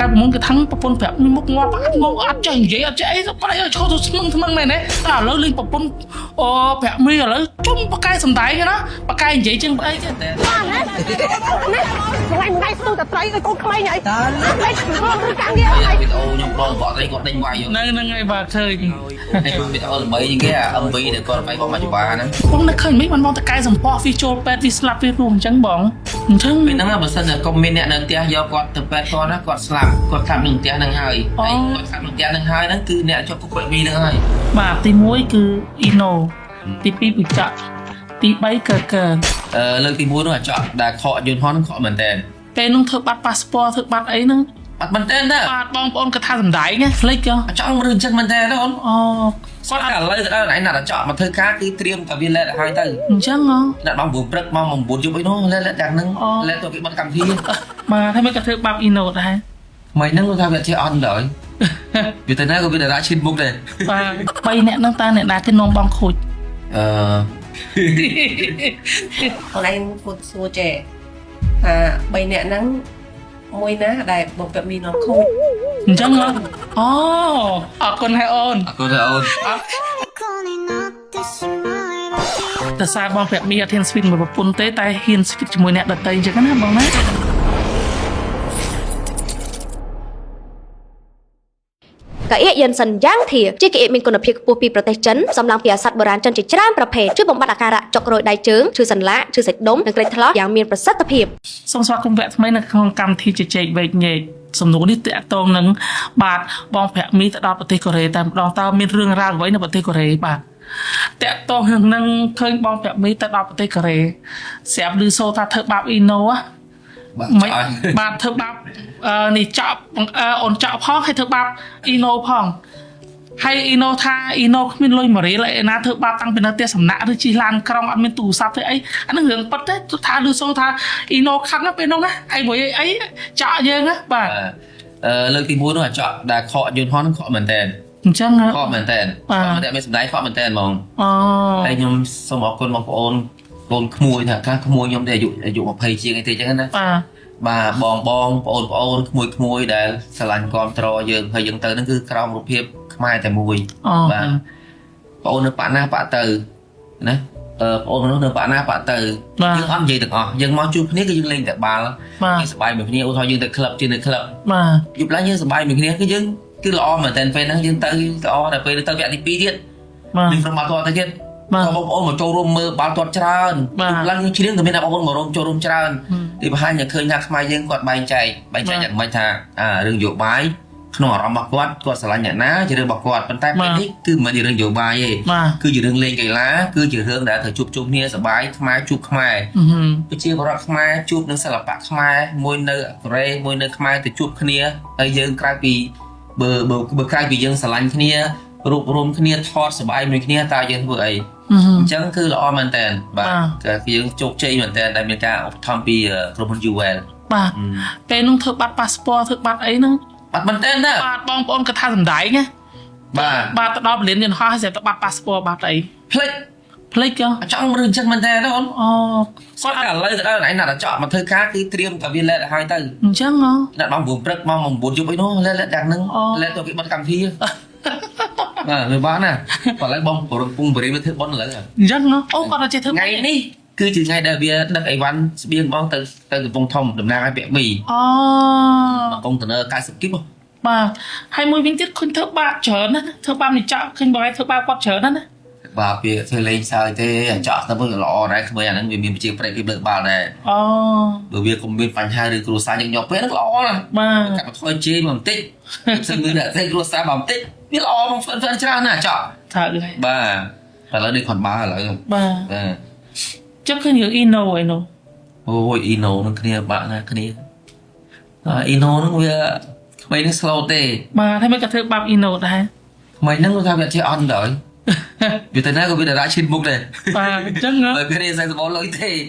cái muốn cái thắng bọc bồn phẹp một ngoa bạc ngô áp chạy vậy phải cho tôi thằng này này ta lớn lên bọc bồn phẹp mi là lớn chung bạc cái sầm tay cái đó bạc cái vậy chân ấy ngày tôi tập lấy con không ai nhảy bị ô nhung bông bỏ tay con đánh bài vô này ngày bà chơi này bị ô mấy những cái âm vị để con phải có mà chụp bà nữa bông nó khơi mấy bạn bông ta cái sầm po phi cho pet đi slap phi luôn chẳng bỏng chẳng vì nó là một sân là comment nè nâng tia do con tập pet con đó con slap con làm nâng tia nâng hơi con làm nâng tia nâng hơi đó cứ nè cho cô quậy mi nữa thôi bà tí muối cứ ino tí pi bị chặt tí bay cờ lần tí muối nó là chọn đã khọ dồn hón khọ mình tên cái nông thực bắt passport thực bắt ấy nữa bắt mình tên đó bắt bong bong cái thang đáy nhé flick cho chọn rừng chân mình tên đó con con cả lời đó nãy nào là chọn mà thơ khác cứ tiêm cả viên lên hai từ chắc không đã mong buồn rất mong buồn chụp ấy nó lên đang nâng lên tôi bị bắt cầm thi mà thay mấy cái thứ bắp ino đây mày nâng ra việc chơi on rồi vì thế này có biết là đã chín bụng này và bay nè nâng ta nè đá cái nông bong khôi hôm nay một số trẻ bay nè nắng môi ná đại bột bẹo mì nó khôi chắc không con hay ônแต่ซาบองแบบมีอาเทนสวินแบบปุ่นเต้แต่เฮียนสวิตจมูกเนี่ยดัดเตยจังนะบองนะกะเอะยันสัญญาณเถียที่กะเอะมีคุณภาพปูปีประเทศจันสำหรับเปียสัตว์โบราณจันจิตรามประเภทช่วยบ่มบัดอาการะจกโรยได้เจิงชื่อสันละชื่อเสกดมนักเรียนทะเลาะอย่างมีประสิทธิภาพสงสารคุณแบบทำไมในของกรรมที่จะเจกเบกเงยสมนุนิตะตรงนั้นบาดบองแบบมีแต่ดาวประเทศเกาหลีแต่ดองตามีเรื่องราวไว้ในประเทศเกาหลีบาดแต่ตรงนั้นเคยบองแบบมีแต่ดาวประเทศเกาหลีเสียบลือโซตาเธอบาบอินโนะไม่บาดเธอบาบนี่เจาะอ่อนเจาะพ้องให้เธอบาบอินโนพ้องให้อินโนท่าอินโนมีลอยมาเรื่อยนะเธอบาบตั้งเป็นนักเตะสำนักหรือจีรันกรองอันเป็นตู่ซับเธอไอ้อันนั้นเรื่องปัตเตอร์ท่าลือโซท่าอินโนคันนั้นเป็นน้องนะไอ้บ่อยไอ้เจาะเยอะนะบาดเรื่องที่มู้นว่าเจาะได้เคาะยืนฮ้อนเคาะเหมือนแตนจังนะเคาะเหมือนแตนไม่สำได้เคาะเหมือนแตนมองไอ้ยมสมองคนมองโอนโดนขโมยเถอะการขโมยยมได้อยู่มาเพย์เชียงไอ้ตีจังนั้นนะมาบองโอนขโมยได้สลันกอมตรอยืนเพย์ยืนเตอร์นั่นคือกรองรูปเพียบขมายแต่มวยมาโอนปะหน้าปะเตอร์นะโอนน้องปะหน้าปะเตอร์ยังอ้อมยืนแต่อ๋อยังมองจูนี่ก็ยังเล่นแต่บาลยังสบายแบบนี้โอ้ทอยืนแต่คลับยืนแต่คลับยุบแล้วยังสบายแบบนี้ก็ยังcứ lo mà tên phê nó nhưng tới lo là phê tới vẹn thì pi thiết mình from bao tới thiết có bông ôn một châu rôm mơ bao toàn trơn lăng như chi đến từ bên nào bông ôn một rôm châu rôm trơn thì hai nhà khơi nhạc mai dân quạt bay chạy nhận mai thà đường dụ bái nó ở bọc quạt sờ lại nhận ná chỉ đường bọc quạt bên tay bên thích cứ mà chỉ đường dụ bài ấy cứ chỉ đường lên cây lá cứ chỉ đường đã thở chụp nia sờ bái mai chụp mai cái chia vào mai chụp nó sẽ là bạc mai môi nơi mai thì chụp nia đây dân cai vì bờ khai vì dân sờ lạnh kia rùm kia thọt sờ bài mình kia ta dân vừa ấy chẳng cứ là om tên và cái dân chụp chơi mình tên đại miền cả Tom P Roman Jewel bà cái nông thực bắt passport thực bắt ấy nữa bắt mình tên đó bắt bong bong cái thang đáy nhé bà tự đọc liền nhân hoa sẽ bắt passport bắt ấy flick cho trong rừng chân mình tên đó không có cả lời đó nãy nào là chọn mà thơ khác cứ tiêm cả viên lên hai từ chắc không đã mong buồn rất mong buồn chụp ấy nó lên đang nâng lên tôi bị bắt cầm thi người bán nè còn lấy bông của cung bể với thứ bón lớn à chắc nó còn là chơi thứ ngày đi cứ chỉ ngày đời bia đăng ấy bán biên bông từ bông thông đầm nang ai bẹ mì bông từ nơi ca sụp kíp không mà 20 viên tiết khuyên thơ ba chở nữa thơ ba mình chọn khuyên bói thơ ba quạt chở nữa và việc chơi lên sao thế chọn nó mới lọ đấy không phải là người mình chỉ phải cái lượng bao này bởi vì cũng bên phải hai đứa cua sa những nhóc bé nó lọ này mà cả thôi chơi bằng tích xem người đã chơi cua sa bằng tích biết lọ bằng phân ra nè chọn thật rồi ba phải là đi còn ba là ba chắc khi nhiều ino vậy nó ôi ino nó kia bạn này kia ino nó bây mấy nó slow tê mà thấy mấy cái thứ bắp ino đây mấy nó ra việc chơi on rồi vì thế này có biết là đã chín bụng này chắc nữa bởi cái này sẽ có lỗi thế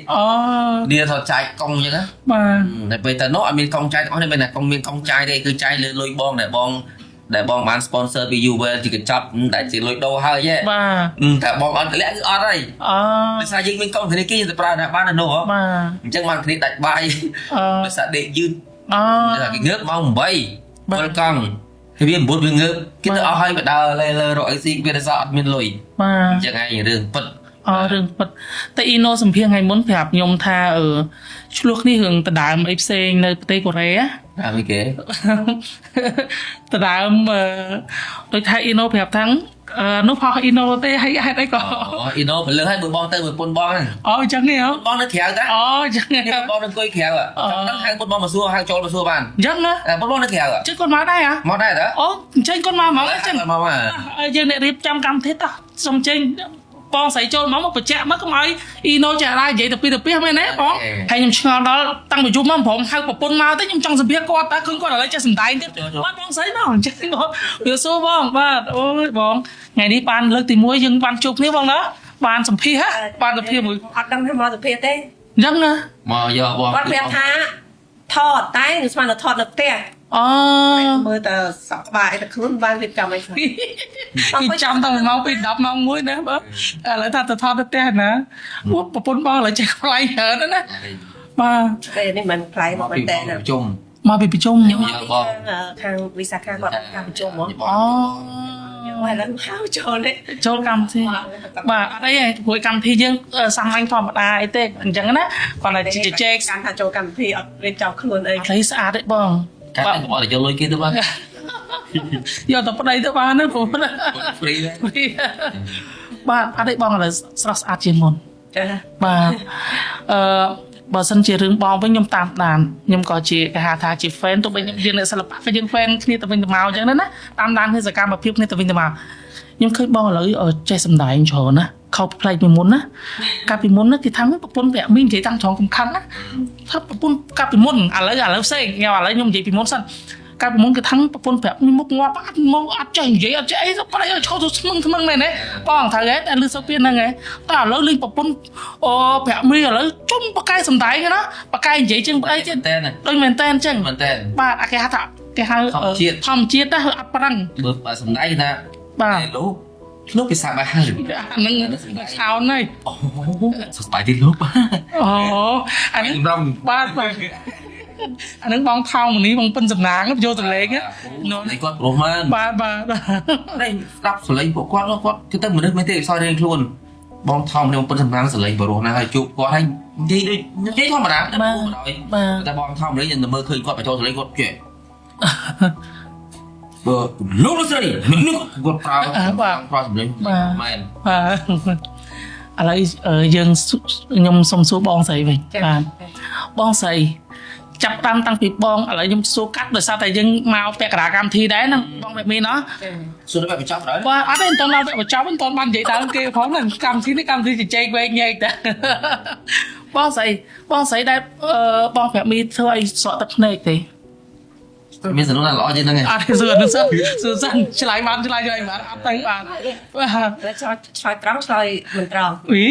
đi thọ chạy cong như đó này bây giờ nó mình cong chạy nó này bên này cong chạy đây cứ chạy lên lôi bong để bong bán sponsor vì you chỉ cần chọc để chỉ lôi đâu hơi chứ tại bong ăn cái lẽ cứ on đây sao nhưng mình cong thế này kia thì ra đã bán là nổ chắc mang cái đặt bài nó sẽ để dư cái ngớp mong bay bơi cong thì biết bốn ngớp cái đó hay mà đào lên rồi gì biết là sợ miền lùi chẳng ai gì đường phật រឿងពិតតែអ៊ីណូសម្ភារថ្ងៃមុនប្រាប់ខ្ញុំថាឆ្លោះគ្នារឿងដដើមអីផ្សេងនៅប្រទេសកូរ៉េ làm cái kế ដដើមដូចថាអ៊ីណូប្រាប់ថានោះផុសអ៊ីណូទេហើយហេតុអីក៏ ino phải lừa hai bữa bon tới bữa pôn bon này អូអញ្ចឹងនេះហ៎ bon nó khéo đấy អូអញ្ចឹងហ៎ bon nó coi khéo à đang hai pôn bon mà xua hai trâu mà xua bàn អញ្ចឹងណា pôn bon nó khéo à ជិះគាត់មកដែរហ៎ món này đó អូអញ្ចឹងគាត់មកអញ្ចឹង mà mà ហើយយើងអ្នករៀបចំកម្មវិធីតោះសុំចេញបងស្រីចូលមកបញ្ជាក់មកកុំឲ្យអ៊ីណូចារ៉ានិយាយទៅពីទៅពីមែនទេបងហើយខ្ញុំឆ្ងល់ដល់តាំងពីយប់មកព្រមហៅប្រពន្ធមកទៅខ្ញុំចង់សម្ភារគាត់តែឃើញគាត់ឥឡូវចេះសម្ដែងទៀតបាទបងស្រីមកអញ្ចឹងបងវាសួរបងបាទអូយបងថ្ងៃនេះបានលើកទី1យើងបានជួបគ្នាបងណាបានសម្ភារបានសម្ភារមួយ អត់ដឹងថាមកទៅភេទទេ អញ្ចឹងណា mà giờ bon គាត់ប្រាប់ថាថតតែនឹងស្មានថតនៅផ្ទះ អូ មើលតើសក់ក្បាលអីតែខ្លួនបានរៀបចំអីខ្លះ ពីចាំតាំងពីម៉ោង10ម៉ោង1ណាបងឥឡូវថាទៅថតទៅផ្ទះណាអូប្រពន្ធបងឥឡូវចេះខ្លាយច្រើនណាបាទ តែនេះមិនខ្លាយមកមែនតើ chung មកពីប្រជុំ ខាងវិសាខាគាត់ការប្រជុំហ្មង អូ ហើយឡើងហៅចូលនេះ ចូលកម្មវិធីបាទអត់អីទេព្រោះកម្មវិធីយើងសាមញ្ញធម្មតាអីទេអញ្ចឹងណាគាត់តែជជែក ការថាចូលកម្មវិធីអត់រៀបចំខ្លួនអី អត់អីស្អាតទេបង cái này gọi là cho lôi kia thôi bác យកទៅប្តីទៅបានណាព្រោះ free đấy បាទអត់អីបងឥឡូវស្រស់ស្អាតជាងមុន ចា បាទបើសិនជារឿងបងវិញខ្ញុំតាមដានខ្ញុំក៏ជាគេហៅថាជា fan ទោះបីខ្ញុំជាអ្នកសិល្បៈក៏យើង fan គ្នាទៅវិញទៅមកអញ្ចឹងណាតាមដានគ្នាសកម្មភាពគ្នាទៅវិញទៅមកខ្ញុំឃើញបងឥឡូវចេះសម្ដែងច្រើនណាខុសប្លែកពីមុនណាកាលពីមុនណាគេថាប្រពន្ធប្រាក់មីងនិយាយតាំងត្រង់សំខាន់ណាថាប្រពន្ធកាលពីមុនឥឡូវផ្សេងខ្ញុំឥឡូវខ្ញុំនិយាយពីមុនសិនកាលពីមុនគេថាប្រពន្ធប្រាក់មីងមុខងាប់អត់មកអត់ចេះនិយាយអត់ចេះអីទៅប្លែកឈោទៅស្មឹងមែនទេបងត្រូវហេតុតែលឺសូពីហ្នឹងហ៎តែឥឡូវលេងប្រពន្ធប្រាក់មីងឥឡូវជុំបកែសម្ដែងណាបកែនិយាយជាងប្អីទៀត tên này ដូចមែនតែនអញ្ចឹង mình tên បាទអាគេហៅថាគេហៅធម្មជាតិណាអត់ប្រឹង bữa bà sầm đáy người ta បាទ lúc cái sao bà hay ហ្នឹងខោនហើយ sập bài đi lúc អូអានេះ rong បាទអាហ្នឹងបងថោងមនីបងពិនសំណាងយកទៅលេងណា này con rùa man បាទបាទ đây đọc xử lý của con cái tên mình nước mấy thế soi lên luôn bong thòng này một phần xử lý của rùa này hay chụp có hay gì thôi mà đã rồi ta bong thòng đấy nhìn mơ khơi con phải cho xử lý con chuyện lúc nó xử lý mình nước con phao xử lý men បាទឥឡូវយើងខ្ញុំសុំសួរបងស្រីវិញបាទបងស្រីចាប់តាំងពីបងឥឡូវខ្ញុំសួរកាត់ដោយសារតែយើងមកពាក់កណ្ដាលកម្មវិធីដែរណាបងបែបមីនណា xuống nó phải chọc đấy បាទអត់ទេមិនតន់ដល់ទៅបញ្ចប់មិនតន់បាននិយាយដើមគេផងហ្នឹងកម្មវិធីនេះកម្មវិធីជជែកវែងញែកតែបងស្រីដែលបងប្រាក់មីធ្វើឲ្យស្រក់ទឹកភ្នែកទេ bây giờ nó là lo trên đó này អត់ទេសួរនឹងសួរសិនឆ្លើយបានអត់ទៅបាទ แล้วឆ្លើយត្រង់ឆ្លើយមិនត្រង់ វី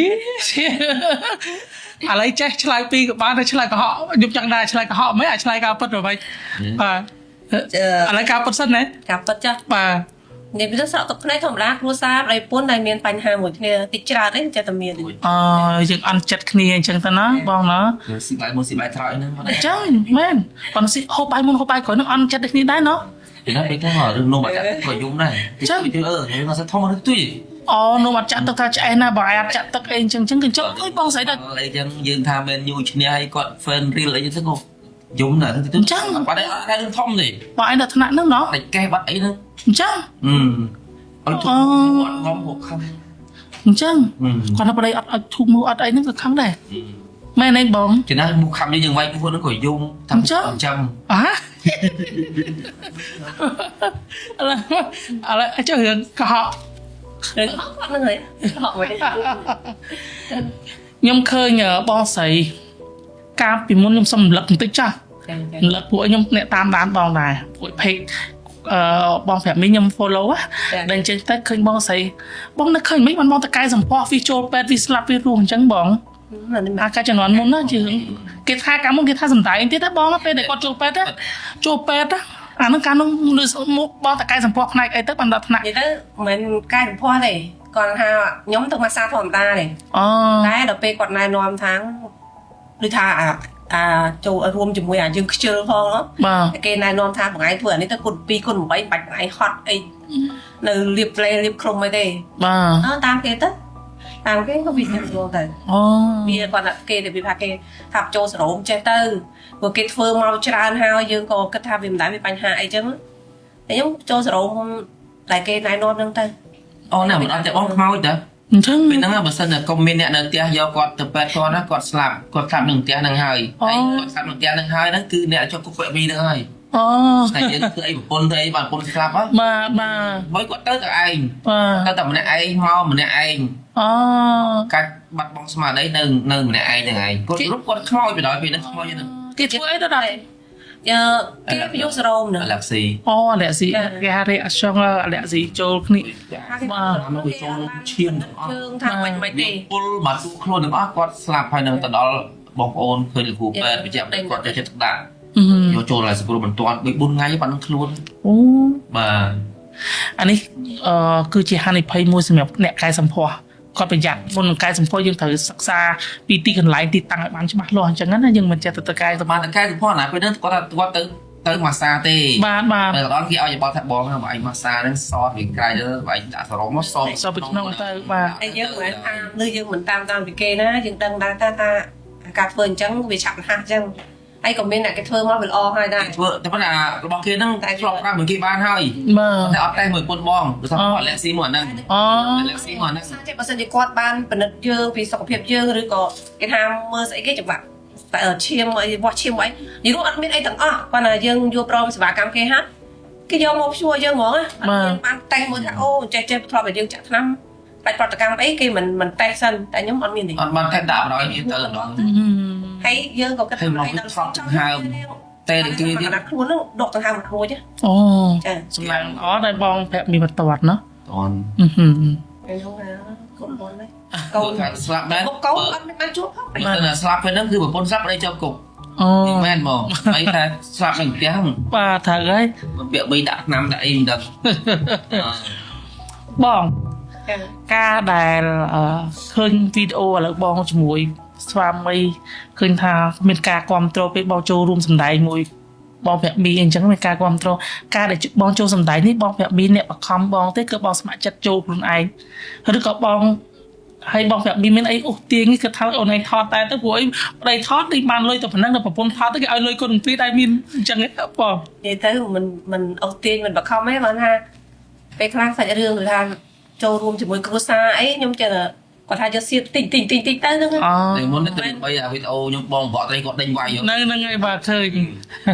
ឥឡូវចេះឆ្លើយពីរក៏បានតែឆ្លើយកុហកខ្ញុំចង់ដែរឆ្លើយកុហកមិនអាចឆ្លើយការពិតទៅវិញបាទឥឡូវការពិតសិនណា ការពិតចាស់ បាទ និយាយពីទៅស្រក់ទឹកភ្នែកធម្មតាគ្រួសារប្តីប្រពន្ធដែលមានបញ្ហាមួយគ្នាតិចច្រើនទេចេះតែមាន យើងអន់ចិត្តគ្នាអញ្ចឹងទៅណាបងណា xì bài một xì bài thỏi nữa អញ្ចឹងមែនគាត់ស៊ីហូបបាយមុនហូបបាយក្រោយនឹងអន់ចិត្តគ្នាដែរណោះ thì nó bị cái hở đường nô mà chặt của chúng này thì chứ nó sẽ thông nó tùy នោះមកចាក់ទឹកថាឆ្អែតណាបើអាចចាក់ទឹកអីអញ្ចឹងអញ្ចឹងអើយបងស្រីដែរ lấy chân dương tham bên nhu trên hay còn phên riêng lấy chân không chúng là thứ Chăng. bạn đấy đang thông gì បើឯងដល់ថ្នាក់ហ្នឹងណោះ đánh ke bắt ấy nữa អញ្ចឹង ôi thục ngóm hộp khăn អញ្ចឹងគាត់ថាប្តីអត់ឲ្យធូបមើលអត់អីហ្នឹងក៏ខឹងដែរមែនឯងបង chỉ là một khăn như dừng vay cũng nó khỏi dung thằng trăm អើឥឡូវចុះរឿងកុហក ហ្នឹងហើយហក់វិញ ខ្ញុំឃើញបងស្រីកាលពីមុនខ្ញុំសុំរំលឹកបន្តិចចាស់រំលឹកពួកខ្ញុំអ្នកតាមដានបងដែរពួក page បងប្រាប់មីខ្ញុំ follow ដែរអញ្ចឹងតែឃើញបងស្រីបងនឹកឃើញមិនបានបងតកែសម្ផស្សវាចូលពេទ្យវាស្លាប់វារស់អញ្ចឹងបងអាកាជំនាន់មុនណាជាគេថាកាលមុនគេថាសំដែងទៀតតែបងពេលដែលគាត់ចូលពេទ្យអានឹងកាលនោះមុខបងតកែសម្ផស្សផ្នែកអីទៅបានដល់ថ្នាក់ និយាយទៅមិនកាយសម្ផស្សទេគាត់ថាខ្ញុំទៅមកសាធម្មតាទេ អូ តែដល់ពេលគាត់ណែនាំថាដូចថា ចូលរួមជាមួយយើងខ្ជិលផងបាទ គេណែនាំថាបងឯងធ្វើអានេះទៅគុណ2គុណ8បាច់បងឯងហត់អីនៅលៀបផ្លែលៀបក្រុមអីទេ បាទ តាមគេទៅតាមគេក៏វាស្រួលទៅ អូ វាគាត់គេទៅថាគេថាចូលសរោមចេះទៅព្រោះគេធ្វើមកច្រើនហើយយើងក៏គិតថាវាមិនដែរមានបញ្ហាអីចឹងតែខ្ញុំចូលសរោមតែគេណែនាំហ្នឹងទៅ អូណាមិនអត់តែបងខ្មោចតើ អញ្ចឹង ពេលហ្នឹងបើសិនតែកុំមានអ្នកនៅផ្ទះយកគាត់ទៅពេទ្យគាត់ណាគាត់ស្លាប់នឹងផ្ទះហ្នឹងហើយហើយគាត់ស្លាប់នឹងផ្ទះហ្នឹងហើយហ្នឹងគឺអ្នកជាប់គុកពាក់មីហ្នឹងហើយ អូ តែយើងធ្វើអីប្រពន្ធធ្វើអីបានប្រពន្ធស្លាប់ហ៎ បាទបាទ ហើយគាត់ទៅតែឯង បាទ ទៅតែម្នាក់ឯងមកម្នាក់ឯង អូ កាច់បាត់បង់ស្មារតីនៅម្នាក់ឯងហ្នឹងឯងគាត់គ្រប់គាត់ខ្មោចបណ្ដោយពេលហ្នឹងខ្មោចហ្នឹង គេធ្វើអីទៅដល់ គេទៅយកសរោមហ្នឹង អាឡាក់ស៊ី អូអាឡែស៊ីគេហៅ reaction អាឡែស៊ីចូលគ្នា មកទៅចូលឈាមទាំងអស់ យើងថាមិនទេ ពុលបាត់ទូខ្លួនទាំងអស់គាត់ស្លាប់ហើយនឹងទៅដល់បងប្អូនឃើញលោកគ្រូពេទ្យបញ្ជាក់គាត់ចូលចិត្តដាក់យកចូលឲ្យសង្គ្រោះបន្ទាន់ដូច4ថ្ងៃប៉ណ្ណឹងខ្លួន អូ បាទ អានេះគឺជាហានិភ័យមួយសម្រាប់អ្នកកែសម្ផស្សគាត់ប្រយ័ត្នមុននឹងកែសម្ផស្សយើងត្រូវសិក្សាពីទីកន្លែងទីតាំងឲ្យបានច្បាស់លាស់អញ្ចឹងណាយើងមិនចេះទៅកែសម្ផ បាន ស្ស តែកែសម្ផស្សណាពេលហ្នឹងគាត់ទៅម៉ាសាទេ បាទបាទ តែដល់គេឲ្យបបថាបងហ្នឹងបើឯងម៉ាសាហ្នឹងសតវាក្រៃទៅបើឯងដាក់សរោមមកសត សពពីក្នុងទៅបាទ តែយើងមិនតាមឬយើងមិនតាមពីគេណាយើងដឹងដែរថាការធ្វើអញ្ចឹងវាឆាប់រហ័សអញ្ចឹងហើយក៏មានអ្នកគេធ្វើមកវាល្អហើយដែរ ធ្វើតែប៉ុន្តែរបស់គេហ្នឹងតែឆ្លងប្រើមួយគេបានហើយ បាទ តែអត់តែមួយពុនបងព្រោះថាគាត់លាក់ស៊ីមកហ្នឹង អូ លាក់ស៊ីមកហ្នឹង តែបើសិនជាគាត់បានពិនិត្យយើងពីសុខភាពយើងឬក៏គេថាមើលស្អីគេច្បាស់តែឈាមអីវាស់ឈាមអីនិយាយរួមអត់មានអីទាំងអស់គាត់ថាយើងយកព្រមសេវាកម្មគេហាត់គេយកមកព្យួរយើងហ្មងបានតែមើលថាអូចេះធ្លាប់តែយើងចាក់ថ្នាំបាច់ប្រតិកម្មអីគេមិនតេស្តសិនតែខ្ញុំអត់មានទេ អត់បានតែដាក់បណ្ដោយនេះទៅដល់ ហើយយើងក៏គិតថា តែគេ គេដាក់ខ្លួននោះដកដង្ហើមមិនរួច អូ ចា សម្រាប់អត់ឲ្យបងប្រាក់មានបន្ទាត់ណា តន់ ខ្ញុំថាកូនបងនេះ កូនថាស្លាប់ដែរ កូនអត់មានបានជួបផង បើតែស្លាប់ពេលហ្នឹងគឺប្រពន្ធស្លាប់អីជាប់គុក អូ មែនបងហើយថាស្លាប់នឹងផ្ទះ បាទត្រូវហើយ ពាក់បីដាក់ថ្នាំដាក់អីមិនដឹង បងការដែលឃើញវីដេអូឥឡូវបងជាមួយស្វាមីឃើញថាមានការគ្រប់គ្រងពេលបងចូលរួមសម្ដែងមួយបងប្រាក់មីអញ្ចឹងមានការគ្រប់គ្រងការដែលបងចូលសម្ដែងនេះបងប្រាក់មីអ្នកបខំបងទេគឺបងស្ម័គ្រចិត្តចូលខ្លួនឯងឬក៏បងហើយបងប្រាក់មីមានអីអូសទាញនេះគឺថាអូនឯងថតតែទៅព្រោះអីប្តីថតនេះបានលុយទៅប៉ុណ្ណឹងដល់ប្រពន្ធថតទៅគេឲ្យលុយគាត់នឹងពីដែរមានអញ្ចឹងហ៎បង និយាយទៅមិនអូសទាញមិនបខំទេបើថាពេលខ្លះសាច់រឿងគឺថាចូលរួមជាមួយគ្រួសារអីខ្ញុំចេះគាត់ថាយកសៀតតិចទៅហ្នឹង អូ តែមុនទៅបីអាវីដេអូខ្ញុំបងបកត្រីគាត់ដេញវាយ ហ្នឹងហើយបាទឃើញ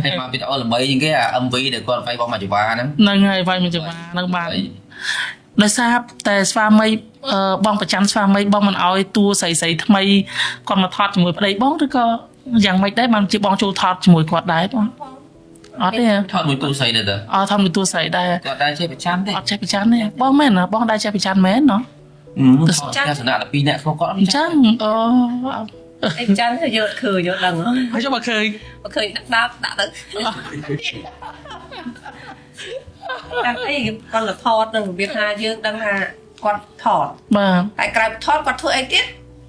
ហើយមកវីដេអូល្បីជាងគេអា MV ដែលគាត់វាយបងមកចង្វាហ្នឹង ហ្នឹងហើយវាយមកច្បាហ្នឹងបាទដោយសារតែស្វាមីបងប្រចាំស្វាមីបងមិនអោយតួស្រីថ្មីគាត់មកថតជាមួយប្តីបងឬក៏យ៉ាងម៉េចដែរបានជាបងចូលថតជាមួយគាត់ដែរបងអត់ទេ ថតមួយទូស្រីដែរតើ អត់ថតមួយតួស្រីដែរ គាត់ដែរចេះប្រចាំទេ អត់ចេះប្រចាំទេបងមែនណាបងដែរចេះប្រចាំមែនណោះ ទស្សនៈ12អ្នកគាត់អត់ អញ្ចឹងអូ អីចាន់ទៅយកឃើញយកដឹង ហើយចុះមកឃើញ ឃើញដាក់ទៅតែអីគាត់លថតនឹងវាថាយើងដឹងថាគាត់ថត បាទ តែក្រៅថតគាត់ធ្វើអីទៀត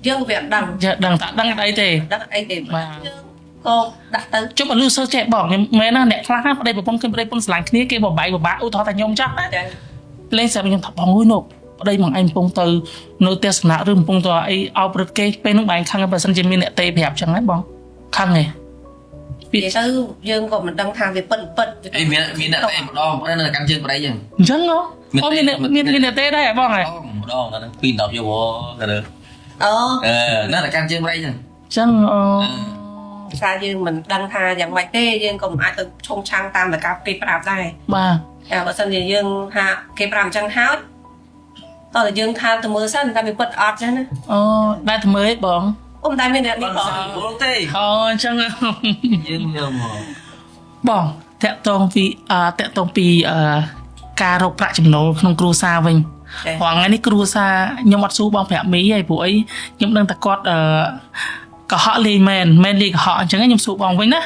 យើងវាអត់ដឹង ចាដឹងតាដឹងអីទេ ដឹងអីទេ បាទ យើងក៏ដាក់ទៅ ចុះបើលឺសើចេះបងខ្ញុំមែនណាអ្នកខ្លះប្តីប្រពន្ធឃើញប្តីប្រពន្ធស្រឡាញ់គ្នាគេបបែកឧទាហរណ៍ថាខ្ញុំចាស់ណា ចា លេងស្រាប់ខ្ញុំថាបងអើយនោះប្តីមកឯងកំពុងទៅនៅទស្សនៈឬកំពុងទៅអីអោបរឹតគេពេលនោះបងខឹងបើសិនជាមានអ្នកទេប្រាប់ចឹងហ្នឹងបងខឹងហ៎ ពីទៅយើងក៏មិនដឹងថាវាពិត អីមានអ្នកតែម្ដងនៅកាន់ជើងប្តីចឹង អញ្ចឹងហ៎អូមានអ្នកទេដែរបងហ៎ ម្ដងហ្នឹងពី10យកទៅ អូ នៅតែកាន់ជើងប្តីចឹង អញ្ចឹងអូ ភាសាយើងមិនដឹងថាយ៉ាងម៉េចទេយើងក៏មិនអាចទៅឆុងឆាំងតាមតែការគេប្រាប់ដែរ បាទ តែបើសិនជាយើងថាគេប្រាប់អញ្ចឹងហើយតោះតែយើងថាទៅមើលសិនថាវាពិតអត់ចឹងណា អូដែរតែមើលឯងបង អូមិនដែលមានអ្នកនេះបង ទេ អូអញ្ចឹង យើងយកមក បងតាក់តងពីការរកប្រាក់ចំណូលក្នុងគ្រួសារវិញព្រោះថ្ងៃនេះគ្រួសារខ្ញុំអត់ស៊ូបងប្រាក់មីឯងព្រោះអីខ្ញុំដឹងតែគាត់កុហកលេងមែនលេងកុហកអញ្ចឹងខ្ញុំស៊ូបងវិញណា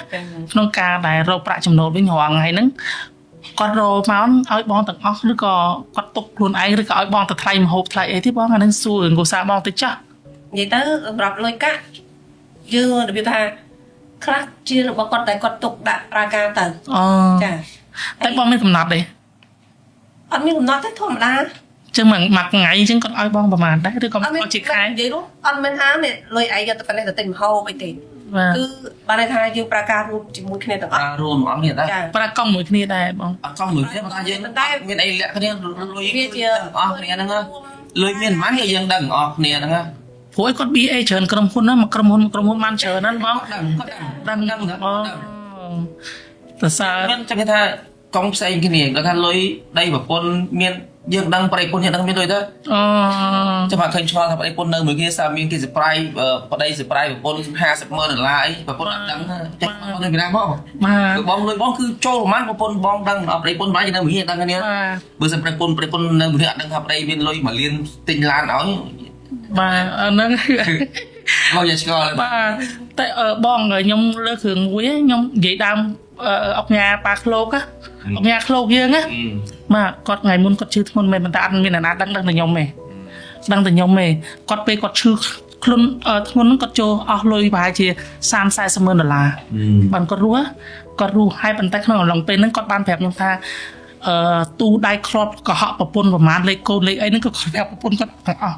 ក្នុងការដែលរកប្រាក់ចំណូលវិញរាល់ថ្ងៃហ្នឹងគាត់រកមកឲ្យបងទាំងអស់ឬក៏គាត់ទុកខ្លួនឯងឬក៏ឲ្យបងទៅថ្លៃម្ហូបថ្លៃអីទេបងអាហ្នឹងស៊ូរឿងគ្រួសារបងទៅចាស់ និយាយទៅសម្រាប់លុយកាក់យើងរបៀបថា ខ្លះជារបស់គាត់តែគាត់ទុកដាក់រាយការណ៍ទៅ អូ ចា តែបងមានកំណត់ទេ អត់មានកំណត់ទេធម្មតា ចឹងមួយថ្ងៃចឹងគាត់ឲ្យបងប្រហែលដែរឬក៏គាត់ជាខែ និយាយនោះអត់មានថានេះលុយឯងយកទៅប៉ុណ្ណេះទៅទិញម្ហូបអីទេ បាទ គឺបានន័យថាយើងប្រើការរួមជាមួយគ្នាទាំងអស់ រួមអស់គ្នាដែរ ចា ប្រើកង់មួយគ្នាដែរបង អត់កង់មួយគ្នាថាយើងមានអីលាក់គ្នាលុយ វាជា អស់គ្នាហ្នឹងលុយមានប៉ុន្មានក៏យើងដឹងអស់គ្នាហ្នឹង ព្រោះឲ្យគាត់ BA ច្រើនក្រុមហ៊ុនណាមកក្រុមហ៊ុនបានច្រើនណាស់បង ដឹង អូតើសើ មានចឹងថាកង់ផ្សេងគ្នាគាត់ថាលុយដីប្រពន្ធមានយើងដឹងប្រិយពុនយើងដឹងមានលុយទៅ អូ ចាំមកឃើញឆ្ងល់ថាប្រិយពុននៅមួយគ្នាសារមានគេសប្រាយប្តីសប្រាយប្រពន្ធ$50,000អីប្រពន្ធអត់ដឹងចាស់បងនៅពីណាមក បាទ គឺបងលុយបងគឺចូលប្រហែលប្រពន្ធបងដឹងអត់ប្រិយពុនម្ល៉េះយើងនៅមួយគ្នាដឹងគ្នា បាទ បើសិនប្រិយពុននៅមួយគ្នាអត់ដឹងថាប្តីមានលុយ1លានទិញឡានឲ្យ បាទហ្នឹង បងយកឆ្ងល់ បាទតែបងខ្ញុំលើគ្រឿងមួយខ្ញុំនិយាយដើមអុកញ៉ាប៉ាឃ្លោកអុកញ៉ាឃ្លោកយើងណាបាទគាត់ថ្ងៃមុនគាត់ឈឺធ្ងន់មែនប៉ុន្តែអត់មានអ្នកណាដឹងតែខ្ញុំទេដឹងតែខ្ញុំទេគាត់ពេលគាត់ឈឺខ្លួនធ្ងន់ហ្នឹងគាត់ចូលអស់លុយប្រហែលជា$30-40,000បានគាត់រស់ហើយប៉ុន្តែក្នុងអំឡុងពេលហ្នឹងគាត់បានប្រាប់ខ្ញុំថាទូដៃគ្រាប់កុហកប្រពន្ធប្រមាណលេខកូនលេខអីហ្នឹងក៏គាត់ប្រាប់ប្រពន្ធគាត់ទាំងអស់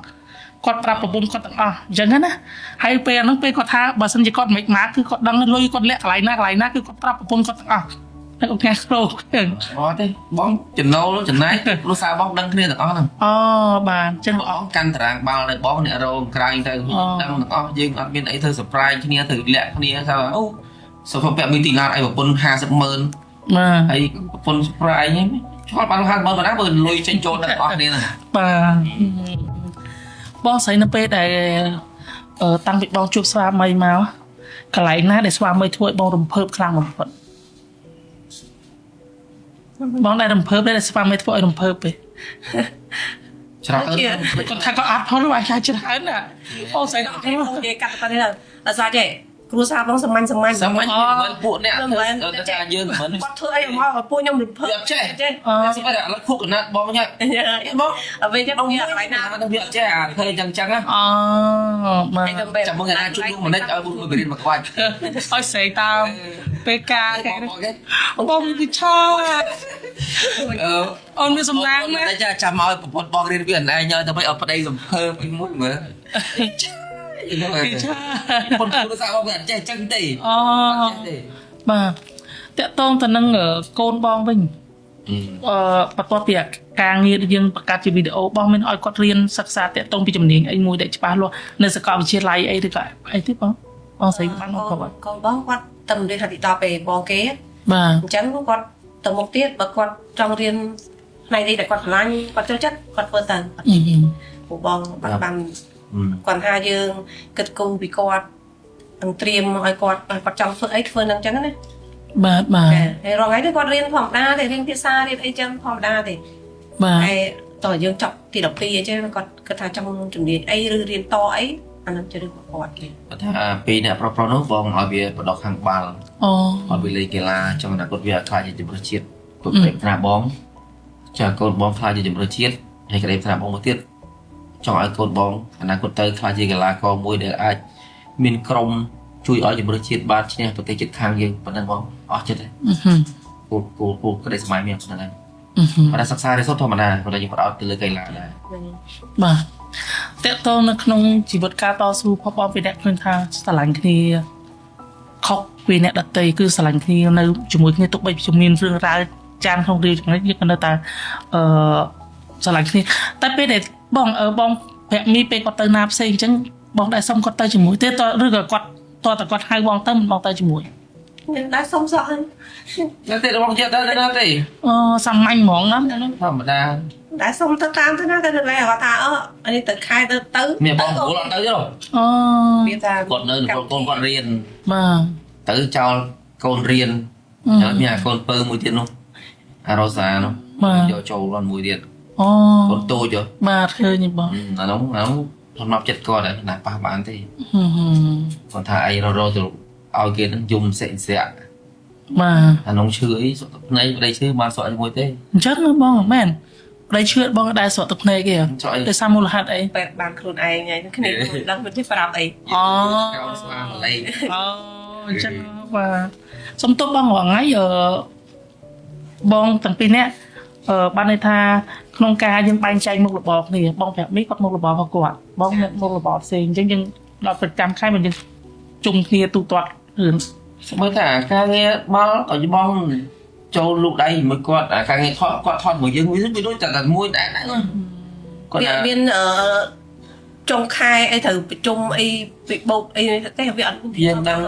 គាត់ប្រាប់ប្រពន្ធគាត់ទាំងអស់អញ្ចឹងណាហើយពេលហ្នឹងពេលគាត់ថាបើសិនជាគាត់មិនមកគឺគាត់ដឹងលុយគាត់លាក់កន្លែងណាគឺគាត់ប្រាប់ប្រពន្ធគាត់ទាំងអស់តែអូខេគ្រូហ្នឹង អត់ទេបងចំណូលចំណែកគ្រួសារបងដឹងគ្នាទាំងអស់ហ្នឹង អូបាទអញ្ចឹង បងកាន់តារាងបាល់ទៅបងអ្នករងក្រែងទៅដឹងទាំងអស់យើងអត់មានអីធ្វើ surprise គ្នាទៅលាក់គ្នាថាអូសុខភាពមានទីឡានអីប្រពន្ធ$50,000 បាទ ហើយប្រពន្ធ surprise ហ្នឹងឆ្លល់បាន$50,000ប៉ុណ្ណាបើលុយចេញចូលដល់អស់គ្នាហ្នឹង បាទបងស្រីនៅពេលដែលតាំងពីបងជួបស្វាមីមកកន្លែងណាដែលស្វាមីធ្វើឲ្យបងរំភើបខ្លាំងបំផុតបងដែលរំភើបដែលស្វាមីធ្វើឲ្យរំភើបទេ ច្រើន គាត់ថាគាត់អត់ផលវាចាច្រើនណាអូស្រីអត់ អូនិយាយកាត់ទៅនេះដល់សារចេះគ្រួសារបងសាមញ្ញ សាមញ្ញមិនពួកអ្នកទៅថាយើងមិន គាត់ធ្វើអីមកពួកខ្ញុំរំភើប វាអត់ចេះ ចេះ ស្បែកឥឡូវខុកកណាត់បងញ៉ាំបង វិញចឹងវាកន្លែងណា ហ្នឹងវាអត់ចេះអាឃើញចឹងចឹងណា អូបាទ ចាំមើលណាជួបលោកម្និចឲ្យមួយរៀនមកខ្វាច់ ឲ្យស្រីតាមពេលការគេបងវិឆាអូនមានសំណាងណា តែចាំឲ្យប្រពន្ធបងរៀនពីអនឯងទៅមិនឲ្យប្តីសំភើបអីមួយមើល វិឆា ប៉ុន្តែគ្រួសារបងវាអត់ចេះចឹងទេ អូបាទតកតងទៅនឹងកូនបងវិញបន្ទាប់ពីការងារយើងបង្កើតជាវីដេអូបងមានឲ្យគាត់រៀនសិក្សាតកតងពីជំនាញអីមួយដែលច្បាស់លាស់នៅសាកលវិទ្យាល័យអីឬក៏អីទេបងស្រីបានមកគាត់ កូនបងគាត់ទៅរៀនហាត់ទី10ពេលបងគេ បាទ អញ្ចឹងគាត់ទៅមុខទៀតបើគាត់ចង់រៀនផ្នែកនេះដែលគាត់ឆ្លាញ់គាត់ចូលចិត្តគាត់ធ្វើទៅពួកបងបានគាត់ថាយើងគិតគូរពីគាត់នឹងត្រៀមឲ្យគាត់ចង់ធ្វើអីធ្វើនឹងអញ្ចឹងណា បាទបាទ ហើយរងថ្ងៃទៅគាត់រៀនធម្មតាទេរៀនភាសារៀនអីចឹងធម្មតាទេ បាទ ហើយតើយើងចប់ទី12អញ្ចឹងគាត់គិតថាចង់ជំនាញអីឬរៀនតអីអានឹងជារឿងរបស់គាត់ទេ គាត់ថាពីអ្នកប្រុសនោះបងឲ្យវាបដកខាងបាល់ អូ ឲ្យវាលេងកីឡាtrongអនាគតវាខ្លាចជាជំរឿជាតិគាត់ប្រាប់ថាបងចាកូនបងខ្លាចជាជំរឿជាតិហើយក្តីថាបងមកទៀតចង់ឲ្យកូនបងអនាគតទៅខ្លាចជាកីឡាករមួយដែលអាចមានក្រុមជួយឲ្យជំរឿជាតិបានឈ្នះប្រទេសជិតខាងយើងប៉ុណ្ណឹងបងអស់ចិត្តហើយគូក្តីសម័យមានប៉ុណ្ណឹងហើយបើសិក្សារៀនសូត្រធម្មតាប៉ុន្តែយើងផ្ដោតទៅលើកីឡាដែរ បាទតកតងនៅក្នុងជីវិតការតស៊ូផបពីអ្នកឃើញថាស្រឡាញ់គ្នាខុសពីអ្នកដតីគឺស្រឡាញ់គ្នានៅជាមួយគ្នាទុកបីជំនាញរឿងរ៉ាវចានក្នុងរឿងចំណុចយើងក៏នៅតែស្រឡាញ់គ្នាតែពេលដែលបងប្រាក់មីពេលគាត់ទៅណាផ្សេងអញ្ចឹងបងដែរសុំគាត់ទៅជាមួយទេតឬក៏គាត់តតែគាត់ហៅបងទៅមិនបងទៅជាមួយ ខ្ញុំដែរសុំសោះហ្នឹង តែទេបងចិត្តទៅណាទេ អូសាមញ្ញហ្មងណា ធម្មតា ដែរសុំទៅតាមទៅណាទៅលើគាត់ថាអានេះទៅខែទៅ មានបងប្អូនអត់ទៅទេ អូ វាថា គាត់នៅកូនគាត់រៀន បាទ ទៅចោលកូនរៀនហើយមានអាកូនពើមួយទៀតនោះអារ៉ូសានោះយកចូលដល់មួយទៀត អូ កូនតូច បាទឃើញបង អានោះសម្រាប់ចិត្តគាត់ណាប៉ះបានទេគាត់ថាអីរទៅឲ្យគេនឹងយំសេកសេក បាទ អានោះឈឺអីសុខភ្នែកប្តីឈឺបានស្រកជាមួយទេ អញ្ចឹងបងមែនប្តីឈឺបងក៏ដែរស្រកទឹកភ្នែកគេតែសាមូលហេតុអី បែបបានខ្លួនឯងហ្នឹងគ្នាដឹងមិនទេប្រាប់អី អូ កោស្វាលេង អូអញ្ចឹង សុំទោសបងរងថ្ងៃបងទាំងពីរនាក់បានន័យថាក្នុងការយើងបែងចែកមុខរបរគ្នាបងប្រាប់មីគាត់មុខរបររបស់គាត់បងមានមុខរបរផ្សេងអញ្ចឹងយើងដល់ប្រចាំខែមិនយើងជុំគ្នាទូទាត់រឿង មើលថាការងារមកឲ្យបងចូលលោកដៃមួយគាត់ការងារថតគាត់ថតមួយយើងវាដូចតែមួយដែរគាត់ មាន ចុងខែអីត្រូវប្រជុំអីពីបោកអីទេវាអត់ យើងដឹង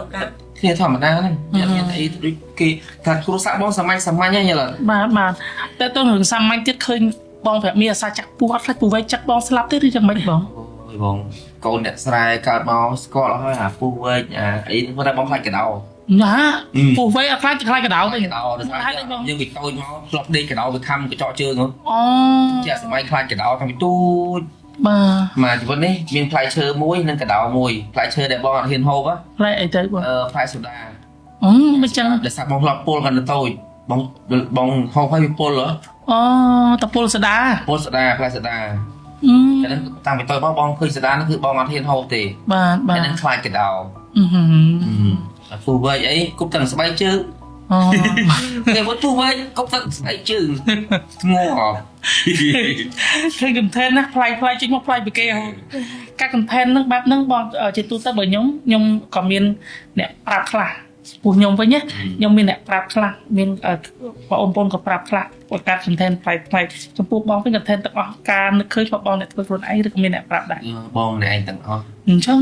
គ្នាធម្មតាហ្នឹងមានអីដូចគេថាគ្រូសាក់បងសាមញ្ញហ្នឹងយល់ បាទតែទៅរឿងសាមញ្ញទៀតឃើញបងប្រាប់មានអាសាចាក់ពោះអត់ខ្លាចពោះវែកចាក់បងស្លាប់ទេឬយ៉ាងម៉េចបង អូយបងកូនអ្នកស្រែកើតមកស្គាល់ហើយអាពោះវែកអីហ្នឹងតែបងខ្លាចកដោ ណាពោះវែកអត់ខ្លាចកដោទេ កដោយើងពីតូចមកធ្លាប់ដេកកដោវាខំកញ្ចក់ជើងហ៎ អូ ជាសម័យខ្លាចកដោតាំងពីទូច បាទ មកជីវិតនេះមានផ្លែឈើមួយនិងកដោមួយផ្លែឈើដែលបងអត់ហ៊ានហូប ផ្លែអីទៅបង ផ្លែសូដា មិនចឹង ដែលសាប់បងធ្លាប់ពុលកាន់ទៅតូចបងហូបហើយវាពុលហ៎ អូតពុលសដា ពុលសូដាផ្លែសូដាតែនឹងតាំងពីតូចមកបងឃើញសូដាហ្នឹងគឺបងអត់ហ៊ានហូបទេ បាទបាទ តែនឹងខ្លាចកដោ ពូវែកអីគប់ទាំងស្បែកជើង អូ តែពូវែកគប់ទាំងស្បែកជើងធ្ងន់ ឃើញ content ណាផ្លាយចេញមកផ្លាយពីគេការ content ហ្នឹងបែបហ្នឹងបងជាទូទៅបើខ្ញុំក៏មានអ្នកប្រាប់ខ្លះពួកខ្ញុំវិញណាខ្ញុំមានអ្នកប្រាប់ខ្លះមានបងប្អូនក៏ប្រាប់ខ្លះបង្កើត content ផ្លាយចំពោះបងវិញ content ទាំងអស់ការនឹកឃើញបងអ្នកធ្វើខ្លួនឯងឬក៏មានអ្នកប្រាប់ដែរ បងម្នាក់ឯងទាំងអស់ អញ្ចឹង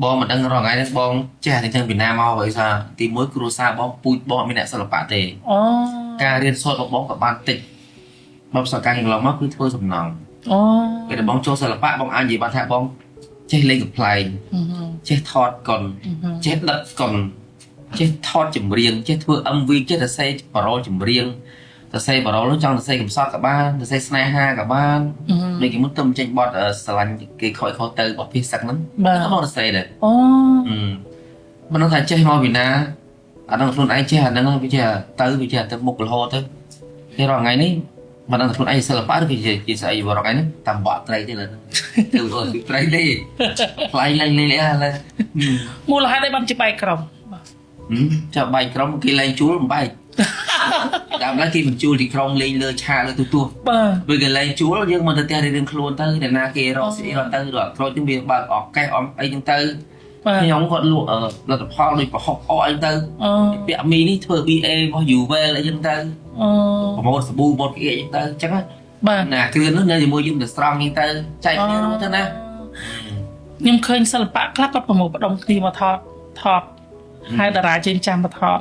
បងមិនដឹងរងថ្ងៃហ្នឹងបងចេះតែចឹងពីណាមកបើថាទី1គ្រួសារបងពូជបងមានអ្នកសិល្បៈទេ អូ ការរៀនសូត្ររបស់បងក៏បានតិចបងប្រសបការណ៍កន្លងមកគឺធ្វើសំណង អូ ពេលដែលបងចូលសិល្បៈបងអាចនិយាយបានថាបងចេះលេងកំ pl ែងចេះថតកុនចេះដិតកុនចេះថតចម្រៀងចេះធ្វើ MV ចេះតែសេបរោលចម្រៀងតែសេបរោលនោះចង់តែសេកំសត់ក៏បានតែសេស្នេហាក៏បានដូចគេមុនទៅចេញបទស្រឡាញ់គេខ້ອຍខុសទៅបទភាសសឹកហ្នឹងបងតែសេដែរ អូ មិនដឹងថាចេះមកពីណាអាហ្នឹងខ្លួនឯងចេះអាហ្នឹងវាចេះទៅមុខរហូតទៅគេរងថ្ងៃនេះមិនដឹងថាខ្លួនឯងសិល្បៈឬគេស្អីរងថ្ងៃនេះតាមបាក់ត្រីទេលើទៅត្រីទេផ្លៃលេងឥឡូវ មូលហេតុអីបានជាបែកក្រុម ចាំបែកក្រុមគេលែងជួលមិនបែកតាមឡើយគេបញ្ជួលទីក្រុងលេងលើឆាលើទូទស្សន៍ បាទ ពេលគេលែងជួលយើងមកទៅផ្ទះរៀងខ្លួនទៅតែណាគេរកស៊ីរត់ទៅរត់ក្រូចទៅវាបើកអកកេះអមអីចឹងទៅខ្ញុំគាត់លក់លទ្ធផលដូចប្រហុកអអីទៅពាក់មីនេះធ្វើ BA របស់ Uvel អីចឹងទៅប្រម៉ូទសាប៊ូបតគេអីចឹងទៅអញ្ចឹងបាទណាគ្រឿងនោះនៅជាមួយយើងទៅស្រង់ហ្នឹងទៅចែកគ្នានោះទៅណា ខ្ញុំឃើញសិល្បៈខ្លះគាត់ប្រមូលផ្ដុំគ្នាមកថតហើយតារាជើងចាំមកថត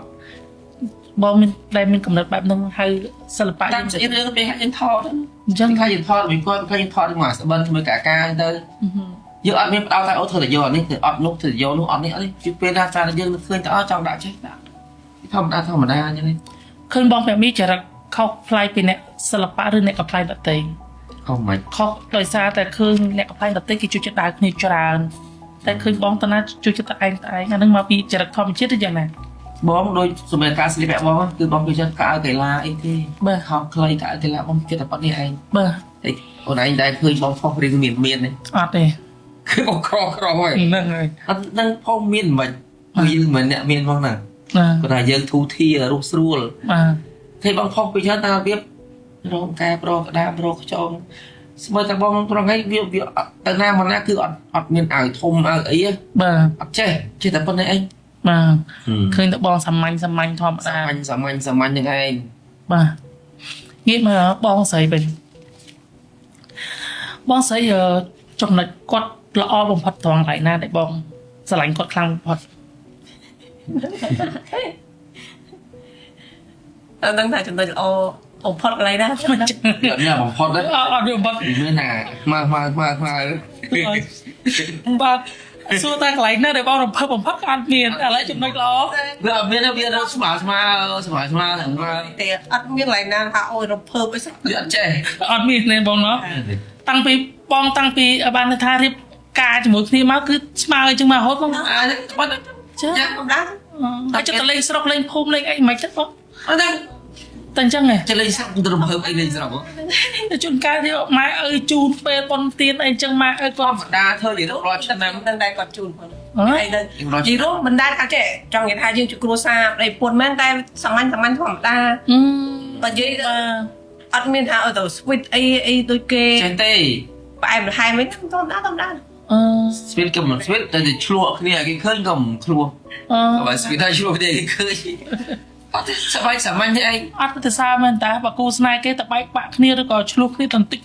បងមានកំណត់បែបហ្នឹងហើយសិល្បៈ តាមស្អីរឿងពេលយើងថត អញ្ចឹង ខាយើងថតវិញគាត់ខាយើងថតមកស្បិនធ្វើកាការទៅយើងអត់មានផ្ដោតតែអូធ្វើតែយកអានេះគឺអត់នោះធ្វើយកនោះអត់នេះអត់នេះពេលណាចាយើងឃើញតែអត់ចង់ដាក់ចេះដាក់ធម្មតាអញ្ចឹងនេះ ឃើញបងប្រាមីចរិតខុសផ្លាយពីអ្នកសិល្បៈឬអ្នកកំប្លែងដទៃ ខុសមិន ខុសដោយសារតែឃើញអ្នកកំប្លែងដទៃគេជួយចិត្តដើរគ្នាច្រើនតែឃើញបងតាណាជួយចិត្តតែឯងអាហ្នឹងមកពីចរិតធម្មជាតិឬយ៉ាងណា បងដូចសម្រាប់ការស្លៀកពាក់បងគឺបងគេចិត្តកៅកីឡាអីទេ បាទ ខំខ្លីកៅកីឡាបងចិត្តតែប៉ុណ្្នេះឯង បាទ តែអូនឯងដែលឃើញបងផុសរៀងមានទេ អត់ទេ គឺបងក្រហើយ ហ្នឹងហើយ អត់ដឹងផុសមានមិនគឺយើងមិនអ្នកមានផងណា បាទ គាត់ថាយើងធូធារស់ស្រួល បាទ ឃើញបងផុសពីច្រើនតារបៀបរងកែប្រកដាមរកខ្ចងស្មើតែបងត្រង់ហ្នឹងវាទៅណាមកណាគឺអត់មានអាវធំអាវអី បាទ អត់ចេះតែប៉ុណ្្នេះឯង បាទឃើញតែបងសាមញ្ញធម្មតា សាមញ្ញហ្នឹងឯង បាទងាកមកបងស្រីវិញបងស្រីចំណុចគាត់ល្អបំផុតត្រង់កន្លែងណាដែលបងស្រឡាញ់គាត់ខ្លាំងបំផុត អត់ដឹងថាចំណុចល្អបំផុតកន្លែងណា អត់មានបំផុតទេ អត់មានបំផុត មានណាមក បាទសួរតែកន្លែងណាដែលបងរំភើបបំផុតក៏អត់មានឥឡូវចំណុចល្អ វាអត់មានវាស្មើទេអត់មានកន្លែងណាថាអូយរំភើបអីសោះ វាអត់ចេះ អត់មានទេបងណោះតាំងពីបានថារៀបការជាមួយគ្នាមកគឺស្មើអញ្ចឹងមករហូតបង បាត់ ចា យ៉ាងបំដា តែចិត្តលេងស្រុកលេងភូមិលេងអីមិនចឹងបង អត់ដឹង តែអញ្ចឹងហ៎ ចេះលេងស្រុកទៅរំភើបអីលេងស្រុក តែជួនកាលទីម៉ែអើយជូនពេលប៉ុនទៀនអីចឹងម៉ែអើយគាត់ ធម្មតាធ្វើនិយាយរាល់ឆ្នាំ នឹងដែរគាត់ជូនផង ប ជីរស់មិនដែលថាចេះចង់និយាយថាយើងជាគ្រួសារប្តីប្រពន្ធមែនតែសាមញ្ញធម្មតាបើនិយាយអត់មានថាទៅ sweet អីដូចគេចេះទេ ផ្អែមល្ហែមវិញធម្មតា sweet ក៏មិន sweet តែឆ្លោះគ្នាគេឃើញក៏មិនឆ្លោះបើ sweet តែឆ្លោះទេគេឃើញអត់សប្បាយសាមញ្ញទេឯង អត់ទៅសារមែនតាបើគូស្នេហ៍គេតបែកបាក់គ្នាឬក៏ឆ្លោះគ្នាបន្តិច